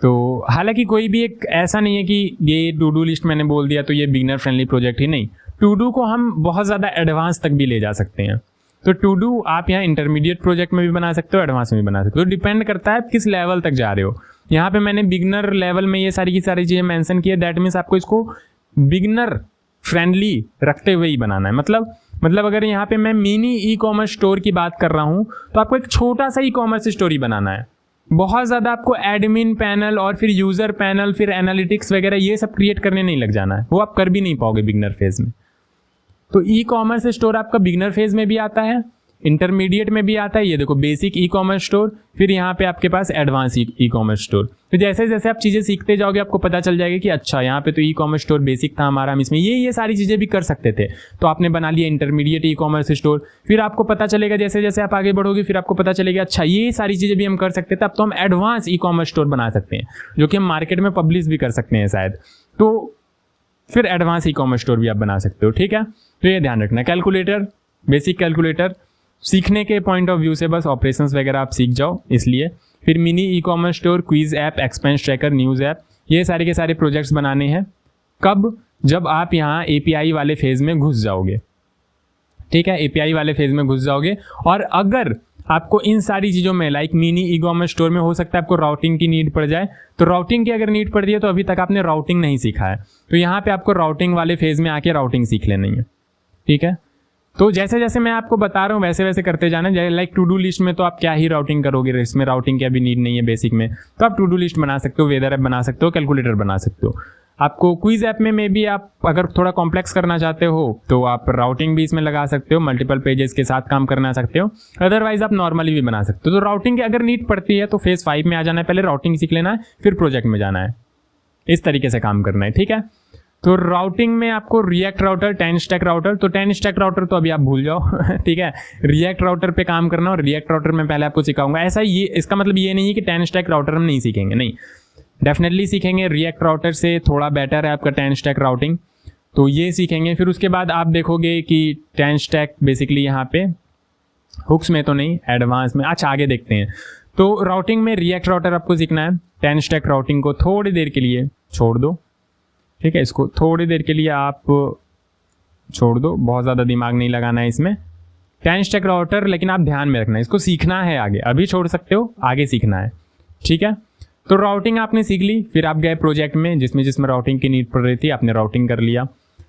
[SPEAKER 1] तो हालांकि कोई भी एक ऐसा नहीं है कि ये टू डू लिस्ट मैंने बोल दिया तो ये बिगनर फ्रेंडली प्रोजेक्ट ही नहीं, टू डू को हम बहुत ज़्यादा एडवांस तक भी ले जा सकते हैं। तो टू डू आप यहाँ इंटरमीडिएट प्रोजेक्ट में भी बना सकते हो, एडवांस में भी बना सकते हो, डिपेंड करता है आप किस लेवल तक जा रहे हो। यहाँ पे मैंने बिगनर लेवल में ये सारी की सारी चीज़ें मेंशन की है, दैट मीन्स आपको इसको बिगनर फ्रेंडली रखते हुए ही बनाना है। मतलब अगर यहाँ पे मैं मिनी ई कॉमर्स स्टोर की बात कर रहा हूँ, तो आपको एक छोटा सा ई कॉमर्स स्टोर ही बनाना है। बहुत ज़्यादा आपको एडमिन पैनल और फिर यूज़र पैनल, फिर एनालिटिक्स वगैरह ये सब क्रिएट करने नहीं लग जाना है, वो आप कर भी नहीं पाओगे बिगनर फेज में। तो ई कॉमर्स स्टोर आपका बिगनर फेज में भी आता है, इंटरमीडिएट में भी आता है। ये देखो बेसिक ई कॉमर्स स्टोर, फिर यहाँ पे आपके पास एडवांस ई कॉमर्स स्टोर। तो जैसे जैसे आप चीज़ें सीखते जाओगे आपको पता चल जाएगा कि अच्छा यहाँ पे तो ई कॉमर्स स्टोर बेसिक था हमारा, हम इसमें ये सारी चीज़ें भी कर सकते थे। तो आपने बना लिया इंटरमीडिएट ई कॉमर्स स्टोर। फिर आपको पता चलेगा जैसे जैसे आप आगे बढ़ोगे, फिर आपको पता चलेगा अच्छा ये सारी चीज़ें भी हम कर सकते थे, अब तो हम एडवांस ई कॉमर्स स्टोर बना सकते हैं, जो कि हम मार्केट में पब्लिश भी कर सकते हैं शायद। तो फिर एडवांस ई कॉमर्स स्टोर भी आप बना सकते हो, ठीक है। तो ये ध्यान रखना। कैलकुलेटर, बेसिक कैलकुलेटर सीखने के पॉइंट ऑफ व्यू से बस ऑपरेशंस वगैरह आप सीख जाओ इसलिए। फिर mini e commerce store, quiz app, expense tracker, news app, ये सारे के सारे प्रोजेक्ट्स बनाने हैं। कब? जब आप यहाँ एपीआई वाले फेज में घुस जाओगे, ठीक है। एपीआई वाले फेज में घुस जाओगे, और अगर आपको इन सारी चीज़ों में like mini e commerce store में हो सकता है आपको राउटिंग की नीड पड़ जाए, तो राउटिंग की अगर नीड पड़ती है तो अभी तक आपने राउटिंग नहीं सीखा है, तो यहाँ पे आपको राउटिंग वाले फेज में आके राउटिंग सीख लेनी है, ठीक है। तो जैसे जैसे मैं आपको बता रहा हूँ वैसे वैसे करते जाना। लाइक टू डू लिस्ट में तो आप क्या ही राउटिंग करोगे, इसमें राउटिंग की अभी नीड नहीं है बेसिक में, तो आप टू डू लिस्ट बना सकते हो, वेदर ऐप बना सकते हो, कैलकुलेटर बना सकते हो। आपको क्विज ऐप में भी आप अगर थोड़ा कॉम्प्लेक्स करना चाहते हो तो आप राउटिंग भी इसमें लगा सकते हो, मल्टीपल पेजेस के साथ काम करना सकते हो, अदरवाइज आप नॉर्मली भी बना सकते हो। तो राउटिंग की अगर नीड पड़ती है तो फेज 5 में आ जाना है, पहले राउटिंग सीख लेना है, फिर प्रोजेक्ट में जाना है, इस तरीके से काम करना है, ठीक है। तो राउटिंग में आपको रिएक्ट राउटर, 10 स्टैक राउटर, तो 10 स्टैक राउटर तो अभी आप भूल जाओ ठीक है। रिएक्ट राउटर पे काम करना, और रिएक्ट राउटर में पहले आपको सिखाऊंगा। ऐसा ये इसका मतलब ये नहीं है कि 10 स्टैक राउटर हम नहीं सीखेंगे, नहीं, डेफिनेटली सीखेंगे। रिएक्ट राउटर से थोड़ा बेटर है आपका 10 स्टैक राउटिंग, तो ये सीखेंगे। फिर उसके बाद आप देखोगे कि 10 स्टैक बेसिकली यहाँ पे हुक्स में तो नहीं, एडवांस में, अच्छा आगे देखते हैं। तो राउटिंग में रिएक्ट राउटर आपको सीखना है। 10 स्टैक राउटिंग को थोड़ी देर के लिए छोड़ दो, ठीक है, इसको थोड़ी देर के लिए आप छोड़ दो, बहुत ज़्यादा दिमाग नहीं लगाना है इसमें। 10 स्टैक राउटर लेकिन आप ध्यान में रखना, इसको सीखना है आगे, अभी छोड़ सकते हो, आगे सीखना है, ठीक है। तो राउटिंग आपने सीख ली, फिर आप गए प्रोजेक्ट में जिसमें राउटिंग की नीड पड़ रही थी, आपने राउटिंग कर लिया,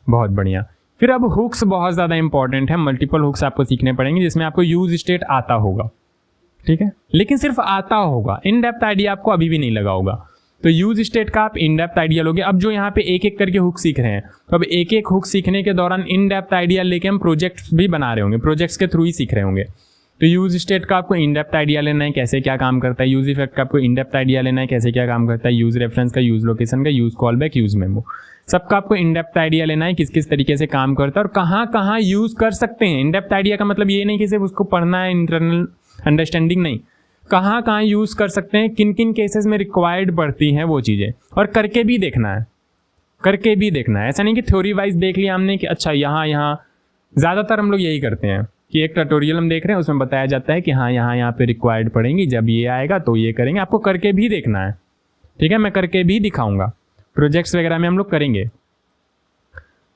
[SPEAKER 1] बहुत बढ़िया। फिर अब हुक्स बहुत ज़्यादा इंपॉर्टेंट है, मल्टीपल हुक्स आपको सीखने पड़ेंगे जिसमें आपको यूज स्टेट आता होगा, ठीक है, लेकिन सिर्फ आता होगा, इन डेप्थ आइडिया आपको अभी भी नहीं लगा होगा। तो यूज स्टेट का आप इन डेप्थ आइडिया लोगे। अब जो यहाँ पे एक एक करके हुक सीख रहे हैं, तो अब एक एक हुक सीखने के दौरान इन डेप्थ आइडिया लेके हम प्रोजेक्ट्स भी बना रहे होंगे, प्रोजेक्ट्स के थ्रू ही सीख रहे होंगे। तो यूज स्टेट का आपको इन डेप्थ आइडिया लेना है कैसे क्या काम करता है, यूज इफेक्ट का आपको इन डेप्थ आइडिया लेना है कैसे क्या काम करता है, यूज रेफरेंस का, यूज लोकेशन का, use call back, use memo, सबका आपको इन डेप्थ आइडिया लेना है किस किस तरीके से काम करता है और कहाँ कहाँ यूज कर सकते हैं। इन डेप्थ आइडिया का मतलब ये नहीं कि सिर्फ उसको पढ़ना है, इंटरनल अंडरस्टैंडिंग नहीं, कहाँ कहाँ यूज कर सकते हैं, किन किन केसेस में रिक्वायर्ड पड़ती हैं वो चीज़ें, और करके भी देखना है, करके भी देखना है। ऐसा नहीं कि थ्योरी वाइज देख लिया हमने कि अच्छा यहाँ यहाँ, ज़्यादातर हम लोग यही करते हैं कि एक ट्यूटोरियल हम देख रहे हैं उसमें बताया जाता है कि हाँ यहाँ पे रिक्वायर्ड पड़ेंगी, जब ये आएगा तो ये करेंगे। आपको करके भी देखना है, ठीक है, मैं करके भी दिखाऊंगा, प्रोजेक्ट्स वगैरह में हम लोग करेंगे।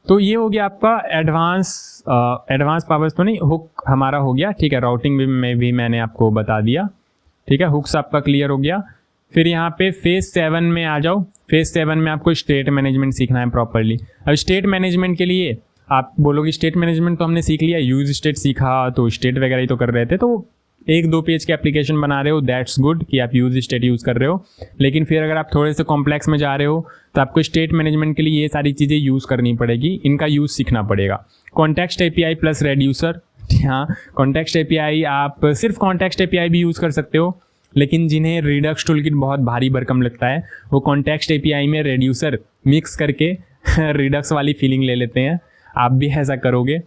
[SPEAKER 1] तो ये हो गया आपका एडवांस पावर्स तो नहीं, हुक हमारा हो गया, ठीक है। राउटिंग में भी मैंने आपको बता दिया, ठीक है, हुक्स आपका क्लियर हो गया। फिर यहाँ पे फेज 7 में आ जाओ। फेज 7 में आपको स्टेट मैनेजमेंट सीखना है प्रॉपरली। अब स्टेट मैनेजमेंट के लिए आप बोलोगे स्टेट मैनेजमेंट तो हमने सीख लिया, यूज स्टेट सीखा तो स्टेट वगैरह ही तो कर रहे थे, तो 1-2 पेज के एप्लीकेशन बना रहे हो, दैट्स गुड कि आप यूज स्टेट यूज़ कर रहे हो। लेकिन फिर अगर आप थोड़े से कॉम्प्लेक्स में जा रहे हो तो आपको स्टेट मैनेजमेंट के लिए ये सारी चीज़ें यूज़ करनी पड़ेगी, इनका यूज़ सीखना पड़ेगा। कॉन्टेक्स्ट एपीआई प्लस रेड्यूसर, हाँ कॉन्टेक्स्ट एपीआई, आप सिर्फ कॉन्टेक्स्ट एपीआई भी यूज़ कर सकते हो, लेकिन जिन्हें रिडक्स टूलकिट बहुत भारी भरकम लगता है वो कॉन्टेक्स्ट एपीआई में रेड्यूसर मिक्स करके रिडक्स वाली फीलिंग ले लेते हैं। आप भी ऐसा करोगे।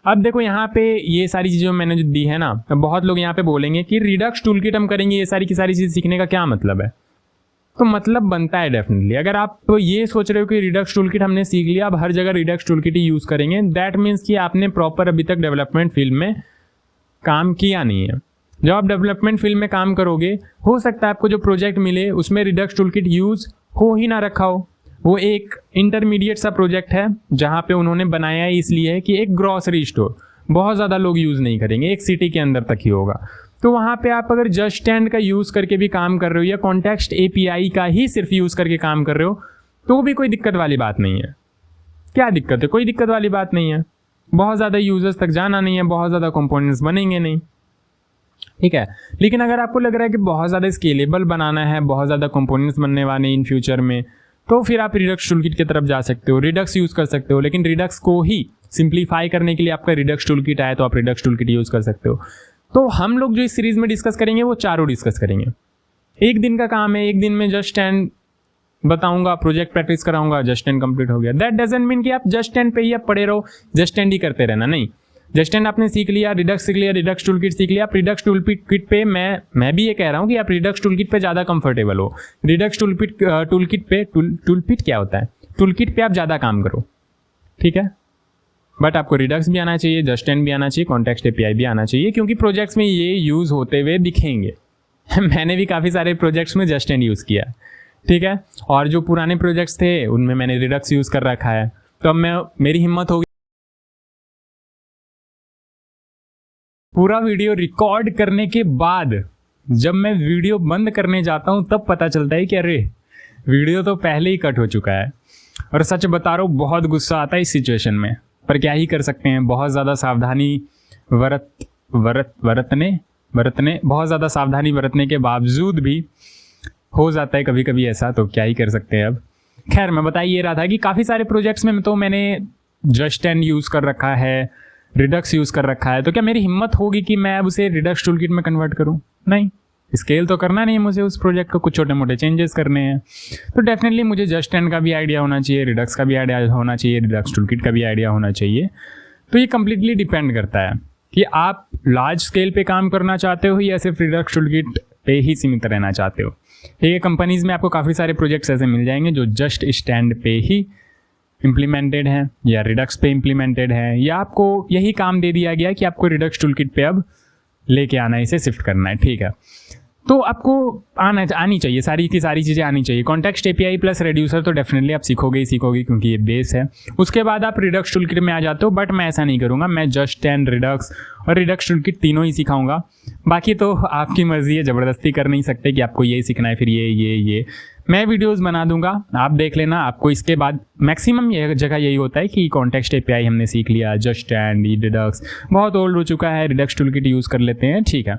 [SPEAKER 1] अब देखो यहाँ पे ये सारी चीज़ें मैंने जो दी है ना, तो बहुत लोग यहाँ पे बोलेंगे कि रिडक्स टूलकिट हम करेंगे, ये सारी की सारी चीज़ सीखने का क्या मतलब है? तो मतलब बनता है डेफिनेटली। अगर आप ये सोच रहे हो कि रिडक्स टूलकिट हमने सीख लिया, अब हर जगह रिडक्स टूलकिट ही यूज़ करेंगे, दैट मीन्स कि आपने प्रॉपर अभी तक डेवलपमेंट फील्ड में काम किया नहीं है। जब आप डेवलपमेंट फील्ड में काम करोगे, हो सकता है आपको जो प्रोजेक्ट मिले उसमें रिडक्स टूलकिट यूज़ हो ही ना रखा हो। वो एक इंटरमीडिएट सा प्रोजेक्ट है जहाँ पे उन्होंने बनाया ही इसलिए है कि एक ग्रॉसरी स्टोर, बहुत ज़्यादा लोग यूज़ नहीं करेंगे, एक सिटी के अंदर तक ही होगा। तो वहाँ पे आप अगर जस्ट स्टैंड का यूज़ करके भी काम कर रहे हो या कॉन्टेक्स्ट एपीआई का ही सिर्फ यूज़ करके काम कर रहे हो तो भी कोई दिक्कत वाली बात नहीं है। क्या दिक्कत है? कोई दिक्कत वाली बात नहीं है। बहुत ज़्यादा यूजर्स तक जाना नहीं है, बहुत ज़्यादा कंपोनेंट्स बनेंगे नहीं, ठीक है। लेकिन अगर आपको लग रहा है कि बहुत ज़्यादा स्केलेबल बनाना है, बहुत ज़्यादा कंपोनेंट्स बनने वाले इन फ्यूचर में, तो फिर आप रिडक्स टूलकिट की तरफ जा सकते हो, रिडक्स यूज़ कर सकते हो। लेकिन रिडक्स को ही सिंप्लीफाई करने के लिए आपका रिडक्स टूलकिट आया तो आप रिडक्स टूलकिट यूज़ कर सकते हो। तो हम लोग जो इस सीरीज़ में डिस्कस करेंगे वो चारों डिस्कस करेंगे। एक दिन का काम है, एक दिन में जस्ट स्टैंड बताऊंगा, प्रोजेक्ट प्रैक्टिस कराऊंगा, जस्ट स्टैंड कंप्लीट हो गया। दैट डजंट मीन कि आप जस्ट स्टैंड पे ही आप पड़े रहो, जस्ट स्टैंड ही करते रहना, नहीं। जस्ट स्टैंड आपने सीख लिया, रिडक्स सीख लिया, रिडक्स टूलकिट सीख लिया, आप रिडक्स टूलकिट पे मैं भी ये कह रहा हूँ कि आप रिडक्स टूलकिट पे ज़्यादा कंफर्टेबल हो। रिडक्स टूलकिट पे टूलकिट क्या होता है? टूलकिट पे आप ज़्यादा काम करो, ठीक है। बट आपको रिडक्स भी आना चाहिए, जस्ट स्टैंड भी आना चाहिए, कॉन्टेक्स्ट एपीआई भी आना चाहिए, क्योंकि प्रोजेक्ट्स में ये यूज़ होते हुए दिखेंगे। मैंने भी काफ़ी सारे प्रोजेक्ट्स में जस्ट स्टैंड यूज़ किया, ठीक है। और जो पुराने प्रोजेक्ट्स थे उनमें मैंने रिडक्स यूज़ कर रखा है। तो अब मेरी हिम्मत होगी, पूरा वीडियो रिकॉर्ड करने के बाद जब मैं वीडियो बंद करने जाता हूँ तब पता चलता है कि अरे वीडियो तो पहले ही कट हो चुका है। और सच बता रहा हूँ, बहुत गुस्सा आता है इस सिचुएशन में, पर क्या ही कर सकते हैं। बहुत ज़्यादा सावधानी बरतने बहुत ज़्यादा सावधानी बरतने के बावजूद भी हो जाता है कभी कभी ऐसा, तो क्या ही कर सकते हैं। अब खैर, मैं बता ये रहा था कि काफ़ी सारे प्रोजेक्ट्स में तो मैंने जस्ट स्टैंड यूज़ कर रखा है, रिडक्स यूज़ कर रखा है। तो क्या मेरी हिम्मत होगी कि मैं अब उसे रिडक्स टूलकिट में कन्वर्ट करूं? नहीं, स्केल तो करना नहीं है मुझे उस प्रोजेक्ट को, कुछ छोटे मोटे चेंजेस करने हैं। तो डेफिनेटली मुझे जस्ट स्टैंड का भी आइडिया होना चाहिए, रिडक्स का भी आइडिया होना चाहिए, रिडक्स टूलकिट का भी आइडिया होना चाहिए। तो ये कम्प्लीटली डिपेंड करता है कि आप लार्ज स्केल पे काम करना चाहते हो या सिर्फ रिडक्स टूलकिट पे ही सीमित रहना चाहते हो। ठीक है, कंपनीज़ में आपको काफ़ी सारे प्रोजेक्ट्स ऐसे मिल जाएंगे जो जस्ट स्टैंड पे ही इम्प्लीमेंटेड है या रिडक्स पे इम्प्लीमेंटेड है, या आपको यही काम दे दिया गया कि आपको रिडक्स टूलकिट पे अब लेके आना है, इसे शिफ्ट करना है, ठीक है। तो आपको आनी चाहिए, सारी की सारी चीज़ें आनी चाहिए। कॉन्टेक्स्ट एपीआई प्लस रेड्यूसर तो डेफिनेटली आप सीखोगे ही सीखोगे, क्योंकि ये बेस है। उसके बाद आप रिडक्स टूलकिट में आ जाते हो, बट मैं ऐसा नहीं करूँगा। मैं जस्ट स्टैंड, रिडक्स और रिडक्स टूलकिट तीनों ही सिखाऊंगा। बाकी तो आपकी मर्जी है, ज़बरदस्ती कर नहीं सकते कि आपको यही सीखना है, फिर ये मैं वीडियोस बना दूंगा, आप देख लेना। आपको इसके बाद मैक्सिमम ये जगह यही होता है कि कॉन्टेक्स्ट एपीआई हमने सीख लिया, जस्ट स्टैंड, रिडक्स बहुत ओल्ड हो चुका है, रिडक्स टूलकिट यूज़ कर लेते हैं, ठीक है।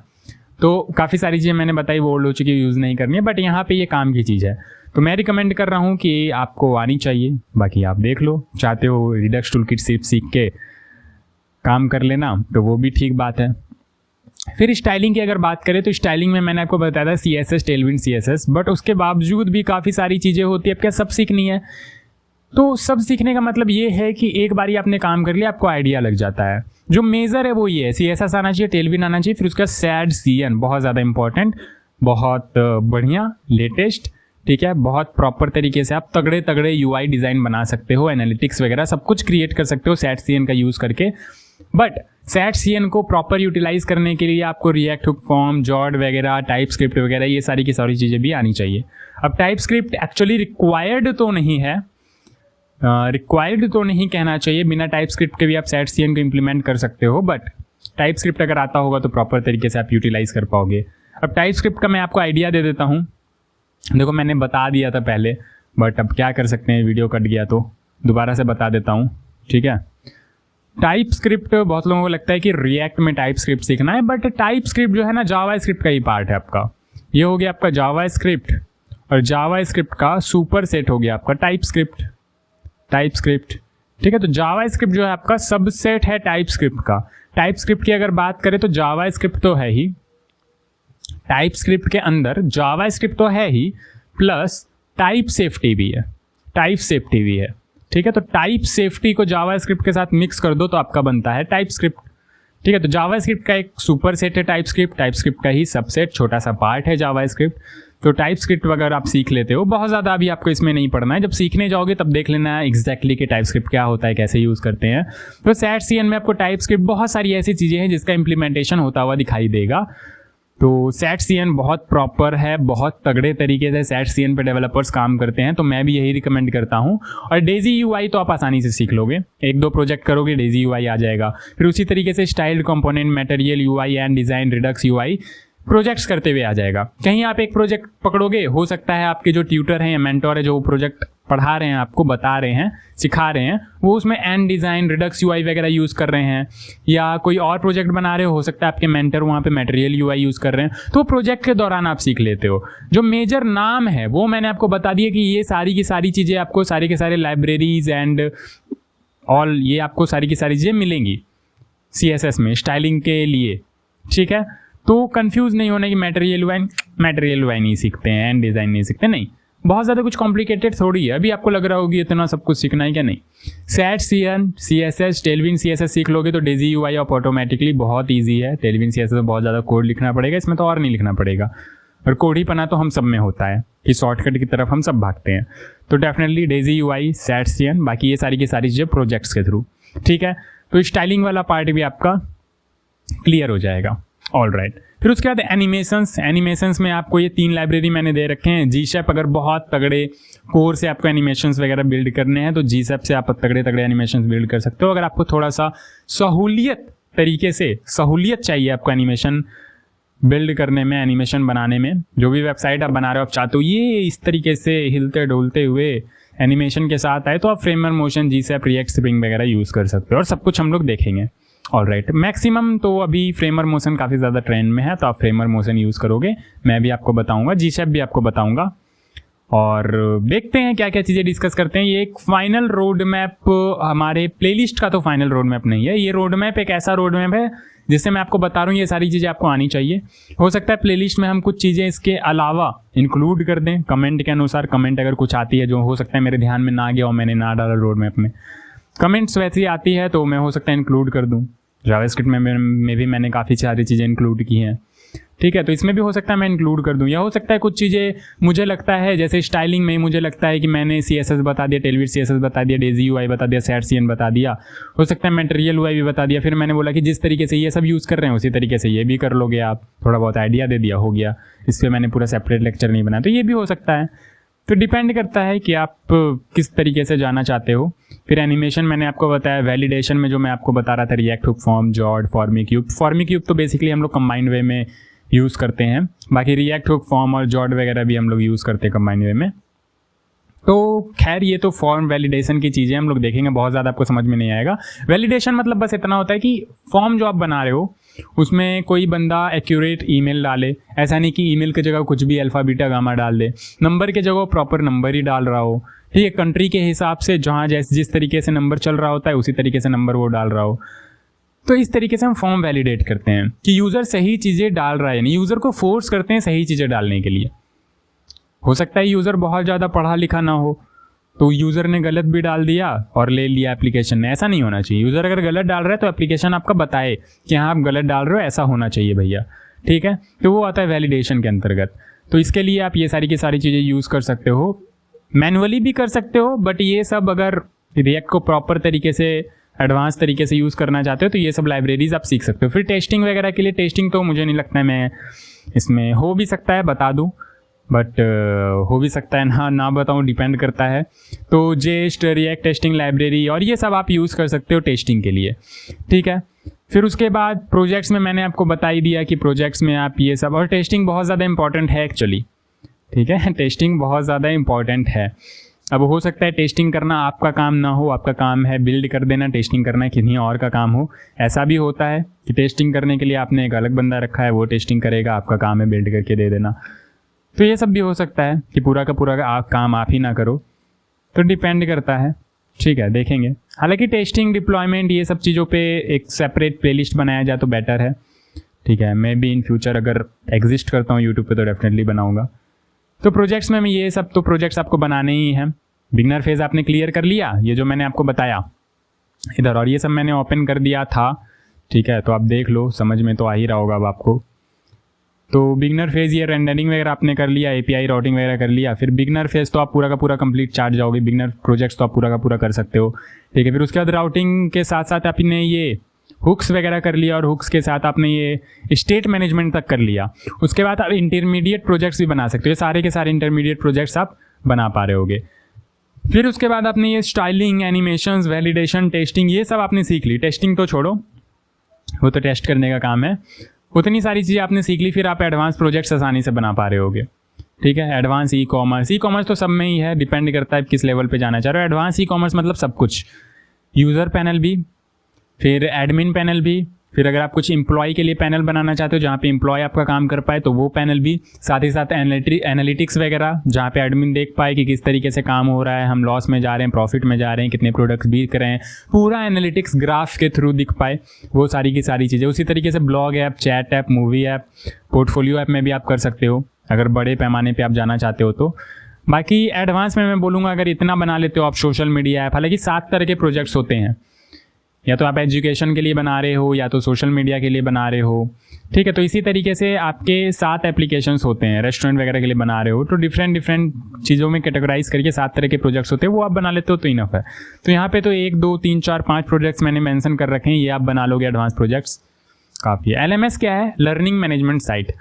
[SPEAKER 1] तो काफ़ी सारी चीज़ें मैंने बताई वो ओल्ड हो चुकी है, यूज़ नहीं करनी है, बट यहाँ पे ये काम की चीज़ है। तो मैं रिकमेंड कर रहा हूँ कि आपको आनी चाहिए। बाकी आप देख लो, चाहते हो रिडक्स टूलकिट सिर्फ सीख के काम कर लेना तो वो भी ठीक बात है। फिर स्टाइलिंग की अगर बात करें तो स्टाइलिंग में मैंने आपको बताया था CSS, टेलविंड CSS, बट उसके बावजूद भी काफ़ी सारी चीज़ें होती है। अब क्या सब सीखनी है? तो सब सीखने का मतलब ये है कि एक बारी आपने काम कर लिया, आपको आइडिया लग जाता है। जो मेजर है वो ये है, CSS आना चाहिए, टेलविंड आना चाहिए, फिर उसका SAD-CN बहुत ज़्यादा इंपॉर्टेंट, बहुत बढ़िया, लेटेस्ट, ठीक है, बहुत प्रॉपर तरीके से आप तगड़े तगड़े UI डिज़ाइन बना सकते हो, एनालिटिक्स वगैरह सब कुछ क्रिएट कर सकते हो SAD-CN का यूज़ करके। बट SAD-CN को प्रॉपर यूटिलाइज करने के लिए आपको रिएक्ट हुक फॉर्म, जॉड वगैरह, टाइपस्क्रिप्ट वगैरह ये सारी की सारी चीज़ें भी आनी चाहिए। अब टाइपस्क्रिप्ट एक्चुअली रिक्वायर्ड तो नहीं है, रिक्वायर्ड तो नहीं कहना चाहिए, बिना टाइपस्क्रिप्ट के भी आप SAD-CN को इम्प्लीमेंट कर सकते हो, बट टाइपस्क्रिप्ट अगर आता होगा तो प्रॉपर तरीके से आप यूटिलाइज कर पाओगे। अब टाइपस्क्रिप्ट का मैं आपको आइडिया दे देता हूँ। देखो मैंने बता दिया था पहले, बट अब क्या कर सकते हैं, वीडियो कट गया तो दोबारा से बता देता हूँ, ठीक है। टाइपस्क्रिप्ट बहुत लोगों को लगता है कि रिएक्ट में टाइपस्क्रिप्ट सीखना है, बट टाइपस्क्रिप्ट जो है ना जावास्क्रिप्ट का ही पार्ट है आपका। ये हो गया आपका जावास्क्रिप्ट, और जावास्क्रिप्ट का सुपर सेट हो गया आपका टाइपस्क्रिप्ट, ठीक है। तो जावास्क्रिप्ट जो है आपका सबसेट है टाइपस्क्रिप्ट का। टाइपस्क्रिप्ट की अगर बात करें तो जावास्क्रिप्ट तो है ही, टाइपस्क्रिप्ट के अंदर जावास्क्रिप्ट तो है ही, प्लस टाइप सेफ्टी भी है, ठीक है। तो टाइप सेफ्टी को जावास्क्रिप्ट के साथ मिक्स कर दो तो आपका बनता है टाइपस्क्रिप्ट, ठीक है। तो जावास्क्रिप्ट का एक सुपर सेट है टाइपस्क्रिप्ट का ही सबसेट, छोटा सा पार्ट है जावास्क्रिप्ट। तो टाइपस्क्रिप्ट वगैरह आप सीख लेते हो, बहुत ज़्यादा अभी आपको इसमें नहीं पढ़ना है, जब सीखने जाओगे तब देख लेना है एग्जैक्टली कि टाइपस्क्रिप्ट क्या होता है, कैसे यूज़ करते हैं। तो SAD-CN में आपको टाइपस्क्रिप्ट बहुत सारी ऐसी चीज़ें हैं जिसका इंप्लीमेंटेशन होता हुआ दिखाई देगा। तो SAD-CN बहुत प्रॉपर है, बहुत तगड़े तरीके से SAD-CN पे डेवलपर्स काम करते हैं, तो मैं भी यही रिकमेंड करता हूँ। और डेजी UI तो आप आसानी से सीख लोगे, एक दो प्रोजेक्ट करोगे डेजी UI आ जाएगा। फिर उसी तरीके से styled component, material UI and design, Redux UI projects करते हुए आ जाएगा। कहीं आप एक प्रोजेक्ट पकड़ोगे, हो सकता है आपके जो ट्यूटर हैं या मेंटोर है जो प्रोजेक्ट पढ़ा रहे हैं, आपको बता रहे हैं, सिखा रहे हैं, वो उसमें एंड डिज़ाइन, रिडक्स UI वगैरह यूज़ कर रहे हैं, या कोई और प्रोजेक्ट बना रहे हो सकता है आपके मेंटर वहाँ पे मटेरियल UI यूज़ कर रहे हैं, तो प्रोजेक्ट के दौरान आप सीख लेते हो। जो मेजर नाम है वो मैंने आपको बता दिया कि ये सारी की सारी चीज़ें आपको सारे के सारे लाइब्रेरीज एंड ऑल, ये आपको सारी की सारी चीज़ें मिलेंगी CSS में स्टाइलिंग के लिए, ठीक है। तो कंफ्यूज नहीं होना कि मटेरियल UI नहीं सीखते हैं, एंड डिज़ाइन नहीं सीखते, नहीं, बहुत ज़्यादा कुछ कॉम्प्लिकेटेड थोड़ी है। अभी आपको लग रहा होगी इतना सब कुछ सीखना है क्या, नहीं। SAD-CN, CSS, टेलविंड CSS सीख लोगे तो डेजी UI आप ऑटोमेटिकली बहुत ईजी है। टेलविंड CSS में बहुत ज़्यादा कोड लिखना पड़ेगा, इसमें तो और नहीं लिखना पड़ेगा, और कोड ही पना तो हम सब में होता है कि शॉर्टकट की तरफ हम सब भागते हैं। तो डेफिनेटली डेजी UI, SAD-CN, बाकी ये सारी की सारी चीज़ें प्रोजेक्ट्स के थ्रू, ठीक है। तो स्टाइलिंग वाला पार्ट भी आपका क्लियर हो जाएगा, ऑल राइट। फिर उसके बाद एनिमेशंस में आपको ये 3 लाइब्रेरी मैंने दे रखे हैं। GShap अगर बहुत तगड़े कोर से आपको एनिमेशंस वगैरह बिल्ड करने हैं तो GShap से आप तगड़े तगड़े एनिमेशंस बिल्ड कर सकते हो। अगर आपको थोड़ा सा सहूलियत चाहिए आपको एनिमेशन बिल्ड करने में, एनिमेशन बनाने में, जो भी वेबसाइट आप बना रहे हो आप चाहते हो ये इस तरीके से हिलते डोलते हुए एनिमेशन के साथ आए, तो आप framer motion, GShap, react, spring वगैरह यूज़ कर सकते हो, और सब कुछ हम लोग देखेंगे, ऑल राइट। मैक्सिमम तो अभी फ्रेमर मोशन काफ़ी ज़्यादा ट्रेंड में है, तो आप फ्रेमर मोशन यूज़ करोगे, मैं भी आपको बताऊंगा, GShap भी आपको बताऊंगा, और देखते हैं क्या क्या चीज़ें डिस्कस करते हैं। ये एक फाइनल रोड मैप, हमारे प्लेलिस्ट का तो फाइनल रोड मैप नहीं है, ये रोड मैप एक ऐसा रोड मैप है जिससे मैं आपको बता रहा हूँ ये सारी चीज़ें आपको आनी चाहिए। हो सकता है प्लेलिस्ट में हम कुछ चीज़ें इसके अलावा इंक्लूड कर दें कमेंट के अनुसार, कमेंट अगर कुछ आती है जो हो सकता है मेरे ध्यान में ना गया और मैंने ना डाला रोड मैप में, कमेंट्स वैसे ही आती है तो मैं हो सकता है इंक्लूड कर दूँ। जावास्क्रिप्ट में भी मैंने काफ़ी सारी चीज़ें इंक्लूड की हैं, ठीक है, तो इसमें भी हो सकता है मैं इंक्लूड कर दूं, या हो सकता है कुछ चीज़ें मुझे लगता है जैसे स्टाइलिंग में मुझे लगता है कि मैंने CSS बता दिया, टेलविंड CSS बता दिया, डेजी UI बता दिया, SAD-CN बता दिया, हो सकता है मटेरियल UI भी बता दिया। फिर मैंने बोला कि जिस तरीके से ये सब यूज़ कर रहे हैं उसी तरीके से ये भी कर लोगे आप, थोड़ा बहुत आइडिया दे दिया, हो गया। इस पर मैंने पूरा सेपरेट लेक्चर नहीं बनाया, तो ये भी हो सकता है। तो डिपेंड करता है कि आप किस तरीके से जाना चाहते हो। फिर एनिमेशन मैंने आपको बताया, वैलिडेशन में जो मैं आपको बता रहा था, रिएक्ट हुक फॉर्म, जॉड, फॉर्मिक्यूब तो बेसिकली हम लोग कंबाइंड वे में यूज़ करते हैं, बाकी रिएक्ट हुक फॉर्म और जॉड वगैरह भी हम लोग यूज़ करते हैं कंबाइंड वे में। तो खैर ये तो फॉर्म वैलिडेशन की चीज़ें हम लोग देखेंगे, बहुत ज़्यादा आपको समझ में नहीं आएगा। वैलिडेशन मतलब बस इतना होता है कि फॉर्म जो आप बना रहे हो उसमें कोई बंदा एक्यूरेट ईमेल डाले, ऐसा नहीं कि ईमेल की जगह कुछ भी अल्फ़ा बीटा गामा डाल दे, नंबर की जगह प्रॉपर नंबर ही डाल रहा हो, ठीक है, कंट्री के हिसाब से जहाँ जिस तरीके से नंबर चल रहा होता है उसी तरीके से नंबर वो डाल रहा हो। तो इस तरीके से हम फॉर्म वैलिडेट करते हैं कि यूज़र सही चीज़ें डाल रहा है, यानी यूज़र को फोर्स करते हैं सही चीज़ें डालने के लिए। हो सकता है यूज़र बहुत ज़्यादा पढ़ा लिखा ना हो, तो यूज़र ने गलत भी डाल दिया और ले लिया एप्लीकेशन में। ऐसा नहीं होना चाहिए। यूज़र अगर गलत डाल रहा है तो एप्लीकेशन आपका बताए कि हाँ आप गलत डाल रहे हो, ऐसा होना चाहिए भैया, ठीक है। तो वो आता है वैलिडेशन के अंतर्गत। तो इसके लिए आप ये सारी की सारी चीज़ें यूज़ कर सकते हो, मैनुअली भी कर सकते हो, बट ये सब अगर रिएक्ट को प्रॉपर तरीके से एडवांस तरीके से यूज़ करना चाहते हो तो ये सब लाइब्रेरीज आप सीख सकते हो। फिर टेस्टिंग वगैरह के लिए, टेस्टिंग तो मुझे नहीं लगता है मैं इसमें हो भी सकता है बता दूँ, बट हो भी सकता है ना बताऊँ, डिपेंड करता है। तो जेस्ट, रिएक्ट टेस्टिंग लाइब्रेरी और ये सब आप यूज़ कर सकते हो टेस्टिंग के लिए, ठीक है। फिर उसके बाद प्रोजेक्ट्स में मैंने आपको बता ही दिया कि प्रोजेक्ट्स में आप ये सब, और टेस्टिंग बहुत ज़्यादा इंपॉर्टेंट है एक्चुअली, ठीक है। टेस्टिंग बहुत ज़्यादा इंपॉर्टेंट है। अब हो सकता है टेस्टिंग करना आपका काम ना हो, आपका काम है बिल्ड कर देना, टेस्टिंग करना किन्हीं और का काम हो। ऐसा भी होता है कि टेस्टिंग करने के लिए आपने एक अलग बंदा रखा है, वो टेस्टिंग करेगा, आपका काम है बिल्ड करके दे देना। तो ये सब भी हो सकता है कि पूरा का पूरा काम आप ही ना करो, तो डिपेंड करता है, ठीक है, देखेंगे। हालांकि टेस्टिंग, डिप्लॉयमेंट, ये सब चीज़ों पे एक सेपरेट प्लेलिस्ट बनाया जाए तो बेटर है, ठीक है। मैं भी इन फ्यूचर अगर एग्जिस्ट करता हूँ यूट्यूब पे तो डेफिनेटली बनाऊँगा। तो प्रोजेक्ट्स में ये सब तो प्रोजेक्ट्स आपको बनाने ही हैं। बिगनर फेज़ आपने क्लियर कर लिया, ये जो मैंने आपको बताया इधर, और ये सब मैंने ओपन कर दिया था, ठीक है। तो आप देख लो, समझ में तो आ ही रहा होगा अब आपको। तो बिगनर फेज़ ये रेंडरिंग वगैरह आपने कर लिया, एपीआई राउटिंग वगैरह कर लिया। फिर बिगनर फेज़ तो आप पूरा का पूरा कंप्लीट चार्ट जाओगे, बिगनर प्रोजेक्ट्स तो आप पूरा का पूरा कर सकते हो, ठीक है। फिर उसके बाद राउटिंग के साथ साथ आपने ये हुक्स वगैरह कर लिया, और हुक्स के साथ आपने ये स्टेट मैनेजमेंट तक कर लिया। उसके बाद आप इंटरमीडिएट प्रोजेक्ट्स भी बना सकते हो, ये सारे के सारे इंटरमीडिएट प्रोजेक्ट्स आप बना पा रहे होगे। फिर उसके बाद आपने ये स्टाइलिंग, एनिमेशंस, वैलिडेशन, टेस्टिंग, ये सब आपने सीख ली। टेस्टिंग तो छोड़ो, वो तो टेस्ट करने का काम है। उतनी सारी चीज़ें आपने सीख ली, फिर आप एडवांस प्रोजेक्ट्स आसानी से बना पा रहे होगे, ठीक है। एडवांस ई कॉमर्स तो सब में ही है, डिपेंड करता है किस लेवल पे जाना चाह रहे हो। एडवांस ई कॉमर्स मतलब सब कुछ, यूज़र पैनल भी, फिर एडमिन पैनल भी, फिर अगर आप कुछ एम्प्लॉय के लिए पैनल बनाना चाहते हो जहाँ पे एम्प्लॉय आपका काम कर पाए तो वो पैनल भी, साथ ही साथ एनालिटिक्स वगैरह जहाँ पे एडमिन देख पाए कि किस तरीके से काम हो रहा है, हम लॉस में जा रहे हैं, प्रॉफिट में जा रहे हैं, कितने प्रोडक्ट्स बिक रहे हैं, पूरा एनालिटिक्स ग्राफ के थ्रू दिख पाए, वो सारी की सारी चीज़ें। उसी तरीके से blog app, chat app, movie app, portfolio app में भी आप कर सकते हो अगर बड़े पैमाने पर आप जाना चाहते हो तो। बाकी एडवांस में मैं बोलूँगा अगर इतना बना लेते हो आप सोशल मीडिया ऐप, हालांकि 7 तरह के प्रोजेक्ट्स होते हैं, या तो आप एजुकेशन के लिए बना रहे हो या तो सोशल मीडिया के लिए बना रहे हो, ठीक है। तो इसी तरीके से आपके 7 एप्लीकेशंस होते हैं, रेस्टोरेंट वगैरह के लिए बना रहे हो तो डिफरेंट चीज़ों में कैटेगराइज करके 7 तरह के प्रोजेक्ट्स होते हैं, वो आप बना लेते हो तो इनफ है। तो यहाँ पे तो 1, 2, 3, 4, 5 प्रोजेक्ट्स मैंने मेंशन कर रखे हैं, ये आप बना लोगे एडवांस प्रोजेक्ट्स, काफ़ी है। LMS क्या है? Learning management site.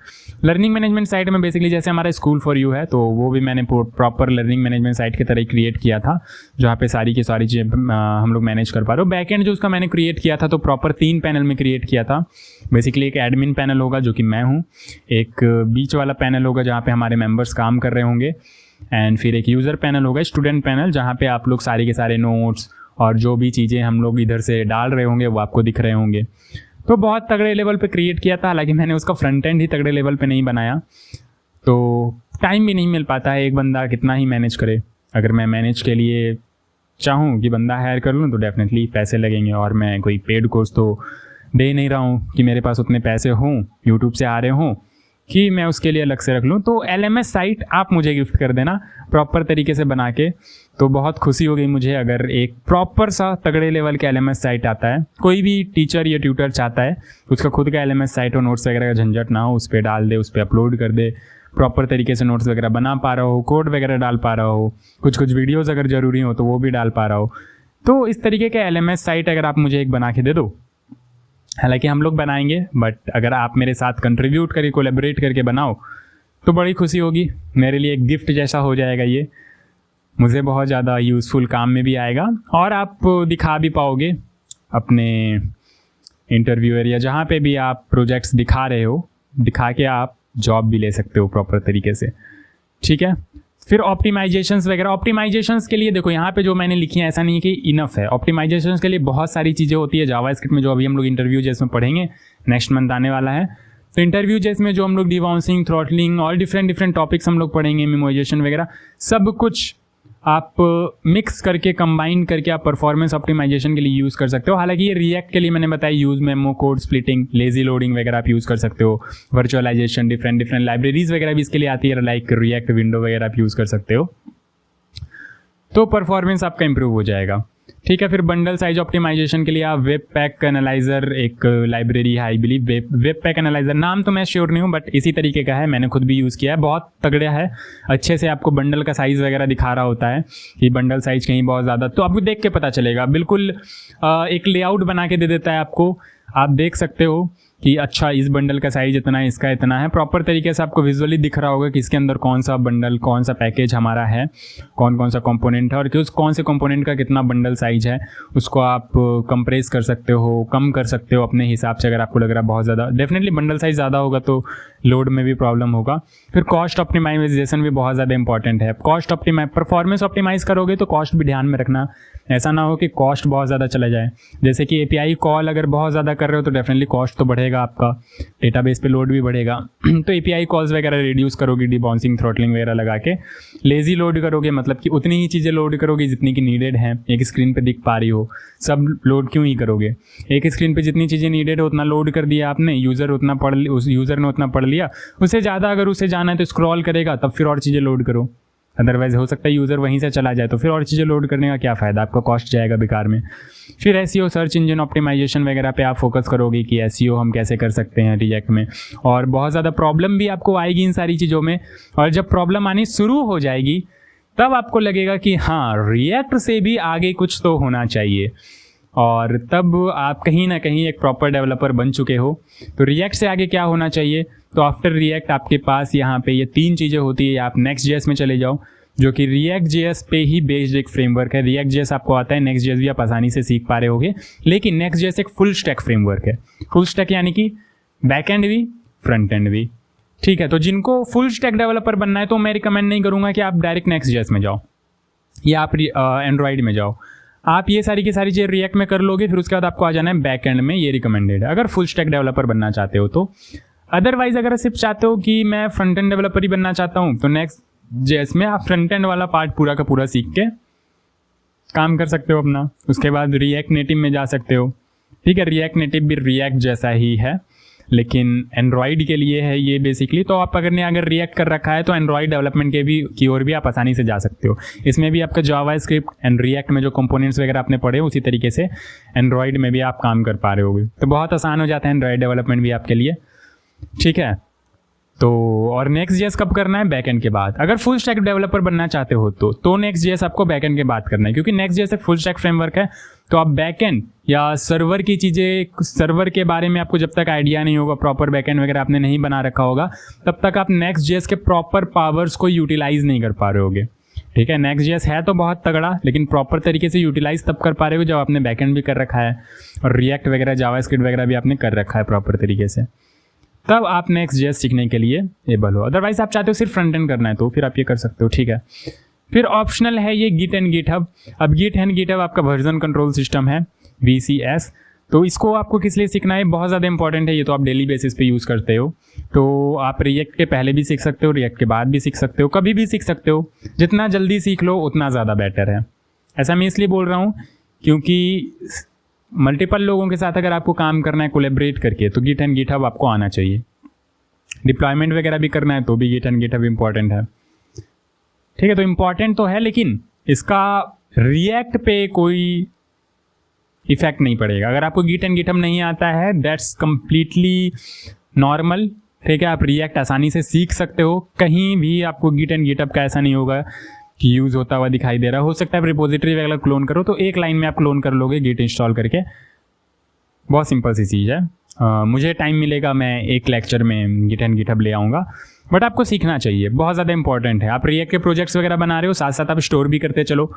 [SPEAKER 1] Learning management site में बेसिकली जैसे हमारा स्कूल फॉर यू है, तो वो भी मैंने प्रॉपर लर्निंग मैनेजमेंट साइट की तरह क्रिएट किया था, जहाँ पे सारी की सारी चीज़ें हम लोग मैनेज कर पा रहे हो। बैकएंड जो उसका मैंने क्रिएट किया था तो प्रॉपर 3 पैनल में क्रिएट किया था। बेसिकली एक एडमिन पैनल होगा जो कि मैं हूँ, एक बीच वाला पैनल होगा जहाँ पे हमारे मेंबर्स काम कर रहे होंगे, एंड फिर एक यूज़र पैनल होगा, स्टूडेंट पैनल, जहाँ पे आप लोग सारे के सारे नोट्स और जो भी चीज़ें हम लोग इधर से डाल रहे होंगे वो आपको दिख रहे होंगे। तो बहुत तगड़े लेवल पे क्रिएट किया था, हालांकि मैंने उसका फ्रंट एंड ही तगड़े लेवल पे नहीं बनाया, तो टाइम भी नहीं मिल पाता है, एक बंदा कितना ही मैनेज करे। अगर मैं मैनेज के लिए चाहूँ कि बंदा हायर कर लूँ तो डेफिनेटली पैसे लगेंगे, और मैं कोई पेड कोर्स तो दे नहीं रहा हूँ कि मेरे पास उतने पैसे हों, यूट्यूब से आ रहे हों कि मैं उसके लिए अलग से रख लूँ। तो LMS साइट आप मुझे गिफ्ट कर देना प्रॉपर तरीके से बना के, तो बहुत खुशी हो गई मुझे अगर एक प्रॉपर सा तगड़े लेवल का LMS साइट आता है। कोई भी टीचर या ट्यूटर चाहता है उसका खुद का LMS साइट हो, नोट्स वगैरह का झंझट ना हो, उस पर डाल दे, उस पर अपलोड कर दे, प्रॉपर तरीके से नोट्स वगैरह बना पा रहा हो, कोड वगैरह डाल पा रहा हो, कुछ वीडियोज़ अगर ज़रूरी हो तो वो भी डाल पा रहा हो। तो इस तरीके का LMS साइट अगर आप मुझे एक बना के दे दो, हालांकि हम लोग बनाएंगे, बट अगर आप मेरे साथ कंट्रीब्यूट करके कोलैबोरेट करके बनाओ तो बड़ी खुशी होगी। मेरे लिए एक गिफ्ट जैसा हो जाएगा ये, मुझे बहुत ज़्यादा यूज़फुल काम में भी आएगा, और आप दिखा भी पाओगे अपने इंटरव्यूअर या जहाँ पे भी आप प्रोजेक्ट्स दिखा रहे हो, दिखा के आप जॉब भी ले सकते हो प्रॉपर तरीके से, ठीक है। फिर ऑप्टिमाइजेशंस वगैरह, ऑप्टिमाइजेशंस के लिए देखो यहाँ पे जो मैंने लिखी है ऐसा नहीं है कि इनफ है। ऑप्टिमाइजेशंस के लिए बहुत सारी चीज़ें होती है जावास्क्रिप्ट में, जो अभी हम लोग इंटरव्यू जेस में पढ़ेंगे, नेक्स्ट मंथ आने वाला है। तो इंटरव्यू जेस में जो हम लोग डिबाउंसिंग, थ्रॉटलिंग और डिफरेंट टॉपिक्स हम लोग पढ़ेंगे, मेमोराइजेशन वगैरह सब कुछ आप मिक्स करके कंबाइन करके आप परफॉर्मेंस ऑप्टिमाइजेशन के लिए यूज़ कर सकते हो। हालांकि ये रिएक्ट के लिए मैंने बताया use memo, code splitting, lazy loading वगैरह आप यूज़ कर सकते हो। वर्चुअलाइजेशन, डिफरेंट लाइब्रेरीज वगैरह भी इसके लिए आती है, लाइक रिएक्ट विंडो वगैरह आप यूज़ कर सकते हो, तो परफॉर्मेंस आपका इंप्रूव हो जाएगा। ठीक है, फिर बंडल साइज ऑप्टिमाइजेशन के लिए आप वेब पैक एनालाइजर एक लाइब्रेरी है, I believe web pack analyser, नाम तो मैं श्योर नहीं हूँ बट इसी तरीके का है, मैंने खुद भी यूज़ किया है, बहुत तगड़ा है। अच्छे से आपको बंडल का साइज़ वगैरह दिखा रहा होता है कि बंडल साइज कहीं बहुत ज़्यादा, तो आपको देख के पता चलेगा, बिल्कुल एक लेआउट बना के दे देता है आपको। आप देख सकते हो कि अच्छा इस बंडल का साइज इतना है, इसका इतना है, प्रॉपर तरीके से आपको विजुअली दिख रहा होगा कि इसके अंदर कौन सा बंडल, कौन सा पैकेज हमारा है, कौन कौन सा कंपोनेंट है और कि उस कौन से कंपोनेंट का कितना बंडल साइज है। उसको आप कंप्रेस कर सकते हो, कम कर सकते हो अपने हिसाब से, अगर आपको लग रहा है बहुत ज़्यादा। डेफिनेटली बंडल साइज ज़्यादा होगा तो लोड में भी प्रॉब्लम होगा। फिर कॉस्ट ऑप्टिमाइजेशन भी बहुत ज़्यादा इंपॉर्टेंट है। कॉस्ट परफॉर्मेंस ऑप्टिमाइज करोगे तो कॉस्ट भी ध्यान में रखना, ऐसा ना हो कि कॉस्ट बहुत ज़्यादा चला जाए। जैसे कि API कॉल अगर बहुत ज़्यादा कर रहे हो तो डेफिनेटली कॉस्ट तो बढ़ेगा, आपका डेटाबेस पे लोड भी बढ़ेगा। तो API कॉल्स वगैरह रिड्यूस करोगे, डिबाउंसिंग, थ्रॉटलिंग वगैरह लगा के। लेजी लोड करोगे मतलब कि उतनी ही चीज़ें लोड करोगे जितनी की नीडेड है, एक स्क्रीन पे दिख पा रही हो, सब लोड क्यों ही करोगे। एक स्क्रीन पे जितनी चीज़ें नीडेड है उतना लोड कर दिया आपने, उस यूज़र ने उतना पढ़ लिया, उससे ज़्यादा अगर उसे जाना है तो स्क्रॉल करेगा, तब फिर और चीज़ें लोड करो। अदरवाइज हो सकता है यूज़र वहीं से चला जाए, तो फिर और चीज़ें लोड करने का क्या फ़ायदा, आपका कॉस्ट जाएगा बेकार में। फिर SEO, सर्च इंजन ऑप्टिमाइजेशन वगैरह पे आप फोकस करोगे कि SEO हम कैसे कर सकते हैं रिएक्ट में। और बहुत ज़्यादा प्रॉब्लम भी आपको आएगी इन सारी चीज़ों में, और जब प्रॉब्लम आनी शुरू हो जाएगी तब आपको लगेगा कि हाँ, रिएक्ट से भी आगे कुछ तो होना चाहिए, और तब आप कहीं ना कहीं एक प्रॉपर डेवलपर बन चुके हो। तो रिएक्ट से आगे क्या होना चाहिए, तो आफ्टर रिएक्ट आपके पास यहाँ पे ये 3 चीज़ें होती है। आप Next.js में चले जाओ, जो कि React.js पे ही बेस्ड एक फ्रेमवर्क है। React.js आपको आता है, Next.js भी आप आसानी से सीख पा रहे होगे, लेकिन Next.js एक फुल स्टैक फ्रेमवर्क है। फुल स्टैक यानी कि बैक एंड भी, फ्रंट एंड भी। ठीक है, तो जिनको फुल स्टैक डेवलपर बनना है तो मैं रिकमेंड नहीं करूँगा कि आप डायरेक्ट Next.js में जाओ या आप एंड्रॉयड में जाओ। आप ये सारी की सारी चीज़ रिएक्ट में कर लोगे, फिर उसके बाद आपको आ जाना है बैक एंड में, ये रिकमेंडेड है अगर फुल स्टैक डेवलपर बनना चाहते हो तो। अदरवाइज अगर सिर्फ चाहते हो कि मैं फ्रंट एंड डेवलपर ही बनना चाहता हूँ तो Next.js में आप फ्रंट एंड वाला पार्ट पूरा का पूरा सीख के काम कर सकते हो अपना। उसके बाद रिएक्ट नेटिव में जा सकते हो। ठीक है, रिएक्ट नेटिव भी रिएक्ट जैसा ही है, लेकिन एंड्रॉयड के लिए है ये बेसिकली। तो आप अगर रिएक्ट कर रखा है तो एंड्रॉयड डेवलपमेंट के भी की ओर भी आप आसानी से जा सकते हो। इसमें भी आपका जावास्क्रिप्ट एंड रिएक्ट में जो कंपोनेंट्स वगैरह आपने पढ़े उसी तरीके से एंड्रॉयड में भी आप काम कर पा रहे होगे, तो बहुत आसान हो जाता है एंड्रॉयड डेवलपमेंट भी आपके लिए। ठीक है, तो और Next.js कब करना है, बैकएंड के बाद। अगर फुल स्टैक डेवलपर बनना चाहते हो तो Next.js आपको बैकएंड के बाद करना है, क्योंकि Next.js एक फुल स्टैक फ्रेमवर्क है। तो आप बैकएंड या सर्वर की चीज़ें, सर्वर के बारे में आपको जब तक आइडिया नहीं होगा, प्रॉपर बैकएंड वगैरह आपने नहीं बना रखा होगा, तब तक आप Next.js के प्रॉपर पावर्स को यूटिलाइज नहीं कर पा रहे होगे। ठीक है, Next.js है तो बहुत तगड़ा, लेकिन प्रॉपर तरीके से यूटिलाइज तब कर पा रहे हो जब आपने बैकएंड भी कर रखा है और रिएक्ट वगैरह, जावास्क्रिप्ट वगैरह भी आपने कर रखा है प्रॉपर तरीके से, तब आप Next.js सीखने के लिए एबल हो। अदरवाइज आप चाहते हो सिर्फ फ्रंट एंड करना है तो फिर आप ये कर सकते हो। ठीक है, फिर ऑप्शनल है ये गिट एंड गिटहब। अब गिट एंड गिटहब आपका वर्जन कंट्रोल सिस्टम है, VCS। तो इसको आपको किस लिए सीखना है, बहुत ज़्यादा इंपॉर्टेंट है। ये तो आप डेली बेसिस पे यूज़ करते हो, तो आप रिएक्ट के पहले भी सीख सकते हो, रिएक्ट के बाद भी सीख सकते हो, कभी भी सीख सकते हो। जितना जल्दी सीख लो उतना ज़्यादा बेटर है। ऐसा मैं इसलिए बोल रहा हूँ क्योंकि मल्टीपल लोगों के साथ अगर आपको काम करना है कोलैबोरेट करके, तो गिट एंड गिटहब आपको आना चाहिए। डिप्लॉयमेंट वगैरह भी करना है तो भी गिट एंड गिटहब इंपॉर्टेंट है। ठीक है, तो इंपॉर्टेंट तो है, लेकिन इसका रिएक्ट पे कोई इफेक्ट नहीं पड़ेगा। अगर आपको गिट एंड गिटहब नहीं आता है, दैट्स कंप्लीटली नॉर्मल। ठीक है, आप रिएक्ट आसानी से सीख सकते हो, कहीं भी आपको गिट एंड गिटहब का ऐसा नहीं होगा कि यूज़ होता हुआ दिखाई दे रहा। हो सकता है आप रिपोजिटरी वगैरह क्लोन करो तो एक लाइन में आप क्लोन कर लोगे गिट इंस्टॉल करके, बहुत सिंपल सी चीज़ है। मुझे टाइम मिलेगा, मैं एक लेक्चर में गिट एंड गिटहब ले आऊँगा, बट आपको सीखना चाहिए, बहुत ज़्यादा इंपॉर्टेंट है। आप रिएक्ट के प्रोजेक्ट्स वगैरह बना रहे हो, साथ साथ आप स्टोर भी करते चलो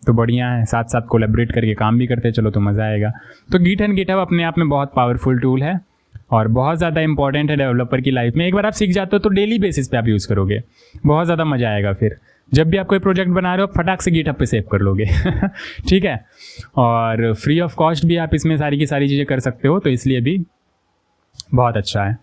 [SPEAKER 1] तो बढ़िया है, साथ साथ कोलैबोरेट करके काम भी करते चलो तो मज़ा आएगा। तो गिट एंड गिटहब अपने आप में बहुत पावरफुल टूल है और बहुत ज़्यादा इंपॉर्टेंट है डेवलपर की लाइफ में। एक बार आप सीख जाते हो तो डेली बेसिस पे आप यूज़ करोगे, बहुत ज़्यादा मज़ा आएगा। फिर जब भी आप कोई प्रोजेक्ट बना रहे हो फटाक से गिटहब पे सेव कर लोगे। ठीक है, और फ्री ऑफ कॉस्ट भी आप इसमें सारी की सारी चीज़ें कर सकते हो, तो इसलिए भी बहुत अच्छा है।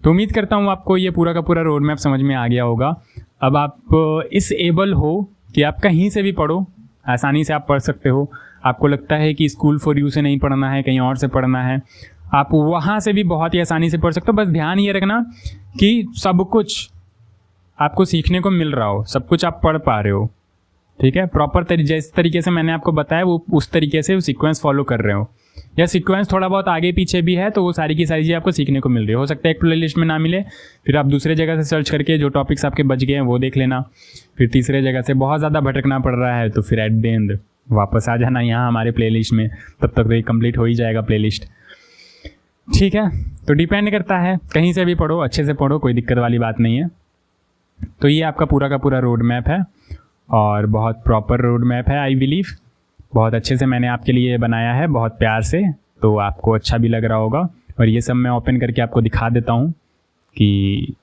[SPEAKER 1] तो उम्मीद करता हूँ आपको ये पूरा का पूरा रोड मैप समझ में आ गया होगा। अब आप इस एबल हो कि आप कहीं से भी पढ़ो, आसानी से आप पढ़ सकते हो। आपको लगता है कि स्कूल फॉर यू से नहीं पढ़ना है, कहीं और से पढ़ना है, आप वहाँ से भी बहुत ही आसानी से पढ़ सकते हो। बस ध्यान ये रखना कि सब कुछ आपको सीखने को मिल रहा हो, सब कुछ आप पढ़ पा रहे हो, ठीक है। प्रॉपर जिस तरीके से मैंने आपको बताया वो उस तरीके से सीक्वेंस फॉलो कर रहे हो, या सीक्वेंस थोड़ा बहुत आगे पीछे भी है तो वो सारी की सारी चीज़ें आपको सीखने को मिल रही है। हो सकता है एक प्लेलिस्ट में ना मिले, फिर आप दूसरे जगह से सर्च करके जो टॉपिक्स आपके बच गए हैं वो देख लेना। फिर तीसरे जगह से बहुत ज़्यादा भटकना पड़ रहा है तो फिर एट द एंड वापस आ जाना यहाँ हमारे प्लेलिस्ट में, तब तक तो ये कंप्लीट हो ही जाएगा प्लेलिस्ट, ठीक है। तो डिपेंड करता है, कहीं से भी पढ़ो, अच्छे से पढ़ो, कोई दिक्कत वाली बात नहीं है। तो ये आपका पूरा का पूरा रोड मैप है और बहुत प्रॉपर रोड मैप है, आई बिलीव। बहुत अच्छे से मैंने आपके लिए बनाया है, बहुत प्यार से, तो आपको अच्छा भी लग रहा होगा। और ये सब मैं ओपन करके आपको दिखा देता हूँ कि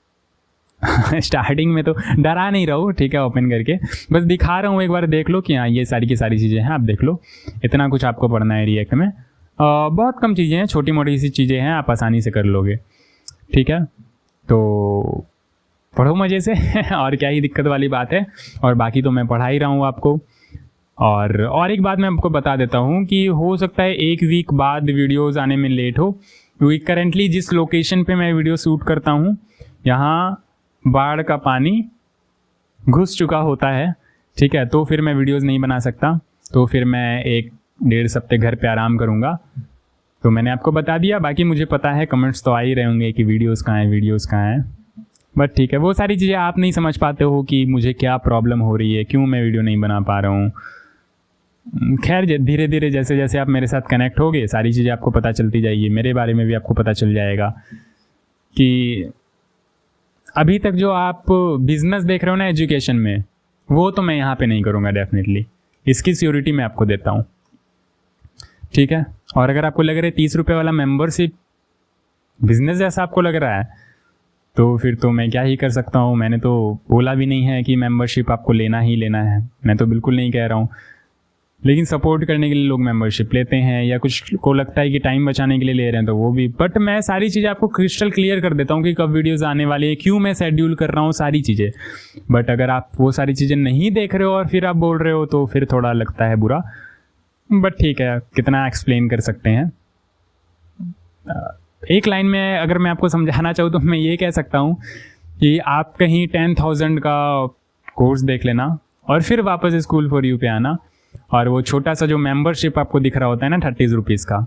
[SPEAKER 1] स्टार्टिंग में तो डरा नहीं रहा हूँ, ठीक है, ओपन करके बस दिखा रहा हूँ, एक बार देख लो कि हाँ ये सारी की सारी चीज़ें हैं, आप देख लो। इतना कुछ आपको पढ़ना है रिएक्ट में, बहुत कम चीज़ें हैं, छोटी मोटी सी चीज़ें हैं, आप आसानी से कर लोगे, ठीक है। तो पढ़ो मज़े से और क्या ही दिक्कत वाली बात है। और बाकी तो मैं पढ़ा ही रहा हूँ आपको। और एक बात मैं आपको बता देता हूँ कि हो सकता है एक वीक बाद वीडियोस आने में लेट हो, क्योंकि करंटली जिस लोकेशन पे मैं वीडियो शूट करता हूँ यहाँ बाढ़ का पानी घुस चुका होता है, ठीक है। तो फिर मैं वीडियोस नहीं बना सकता, तो फिर मैं 1-1.5 हफ्ते घर पे आराम करूँगा। तो मैंने आपको बता दिया, बाकी मुझे पता है कमेंट्स तो आ ही रहे होंगे कि वीडियोज़ कहाँ हैं, बट ठीक है, वो सारी चीज़ें आप नहीं समझ पाते हो कि मुझे क्या प्रॉब्लम हो रही है, क्यों मैं वीडियो नहीं बना पा रहा हूँ। खैर धीरे धीरे जैसे जैसे आप मेरे साथ कनेक्ट होगे सारी चीज़ें आपको पता चलती जाएगी, मेरे बारे में भी आपको पता चल जाएगा कि अभी तक जो आप बिजनेस देख रहे हो ना एजुकेशन में, वो तो मैं यहाँ पे नहीं करूँगा डेफिनेटली, इसकी सियोरिटी मैं आपको देता हूँ, ठीक है। और अगर आपको लग रहा है 30 रुपये वाला मेंबरशिप बिजनेस जैसा आपको लग रहा है, तो फिर तो मैं क्या ही कर सकता हूँ। मैंने तो बोला भी नहीं है कि मेंबरशिप आपको लेना ही लेना है, मैं तो बिल्कुल नहीं कह रहा हूँ। लेकिन सपोर्ट करने के लिए लोग मेंबरशिप लेते हैं, या कुछ को लगता है कि टाइम बचाने के लिए ले रहे हैं तो वो भी। बट मैं सारी चीज़ें आपको क्रिस्टल क्लियर कर देता हूँ कि कब वीडियोस आने वाली है, क्यों मैं शेड्यूल कर रहा हूँ, सारी चीज़ें। बट अगर आप वो सारी चीज़ें नहीं देख रहे हो और फिर आप बोल रहे हो तो फिर थोड़ा लगता है बुरा, बट ठीक है, कितना एक्सप्लेन कर सकते हैं। एक लाइन में अगर मैं आपको समझाना चाहूँ तो मैं ये कह सकता हूँ कि आप कहीं 10,000 का कोर्स देख लेना और फिर वापस स्कूल फॉर यू पे आना, और वो छोटा सा जो मेंबरशिप आपको दिख रहा होता है ना 30 रुपीज़ का,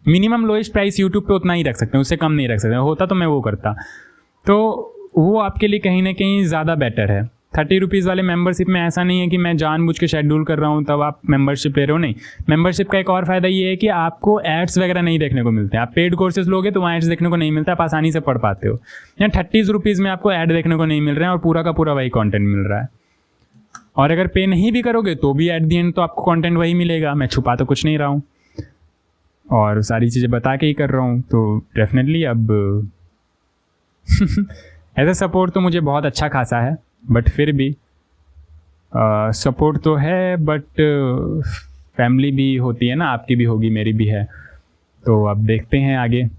[SPEAKER 1] मिनिमम लोएस्ट प्राइस यूट्यूब पे उतना ही रख सकते हैं, उससे कम नहीं रख सकते। होता तो मैं वो करता, तो वो आपके लिए कहीं ना कहीं ज़्यादा बेटर है। 30 रुपीज़ वाले मेंबरशिप में ऐसा नहीं है कि मैं जानबूझ के शेड्यूल कर रहा हूँ तब आप मेंबरशिप ले रहे हो, नहीं। मेंबरशिप का एक और फ़ायदा ये है कि आपको एड्स वगैरह नहीं देखने को मिलते हैं। आप पेड कोर्सेज लोगे तो वहाँ एड्स देखने को नहीं मिलता, आप आसानी से पढ़ पाते हो। यहाँ 30 रुपीज़ में आपको ऐड देखने को नहीं मिल रहे हैं और पूरा का पूरा वही कॉन्टेंट मिल रहा है। और अगर पे नहीं भी करोगे तो भी एट दी एंड तो आपको कंटेंट वही मिलेगा, मैं छुपा तो कुछ नहीं रहा हूँ और सारी चीज़ें बता के ही कर रहा हूँ। तो डेफिनेटली अब एज अ सपोर्ट तो मुझे बहुत अच्छा खासा है, बट फिर भी सपोर्ट तो है, बट फैमिली भी होती है ना, आपकी भी होगी, मेरी भी है। तो अब देखते हैं आगे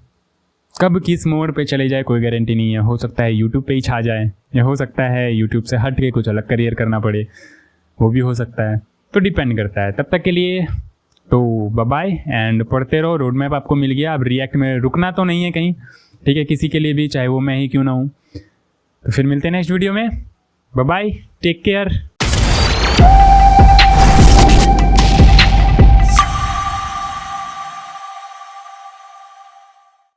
[SPEAKER 1] कब किस मोड़ पे चले जाए, कोई गारंटी नहीं है। हो सकता है यूट्यूब पे ही छा जाए, या हो सकता है यूट्यूब से हट के कुछ अलग करियर करना पड़े, वो भी हो सकता है। तो डिपेंड करता है। तब तक के लिए तो बाय बाय एंड पढ़ते रहो। रोड मैप आपको मिल गया, अब रिएक्ट में रुकना तो नहीं है कहीं, ठीक है, किसी के लिए भी, चाहे वो मैं ही क्यों ना हूँ। तो फिर मिलते हैं नेक्स्ट वीडियो में। Bye bye, take care.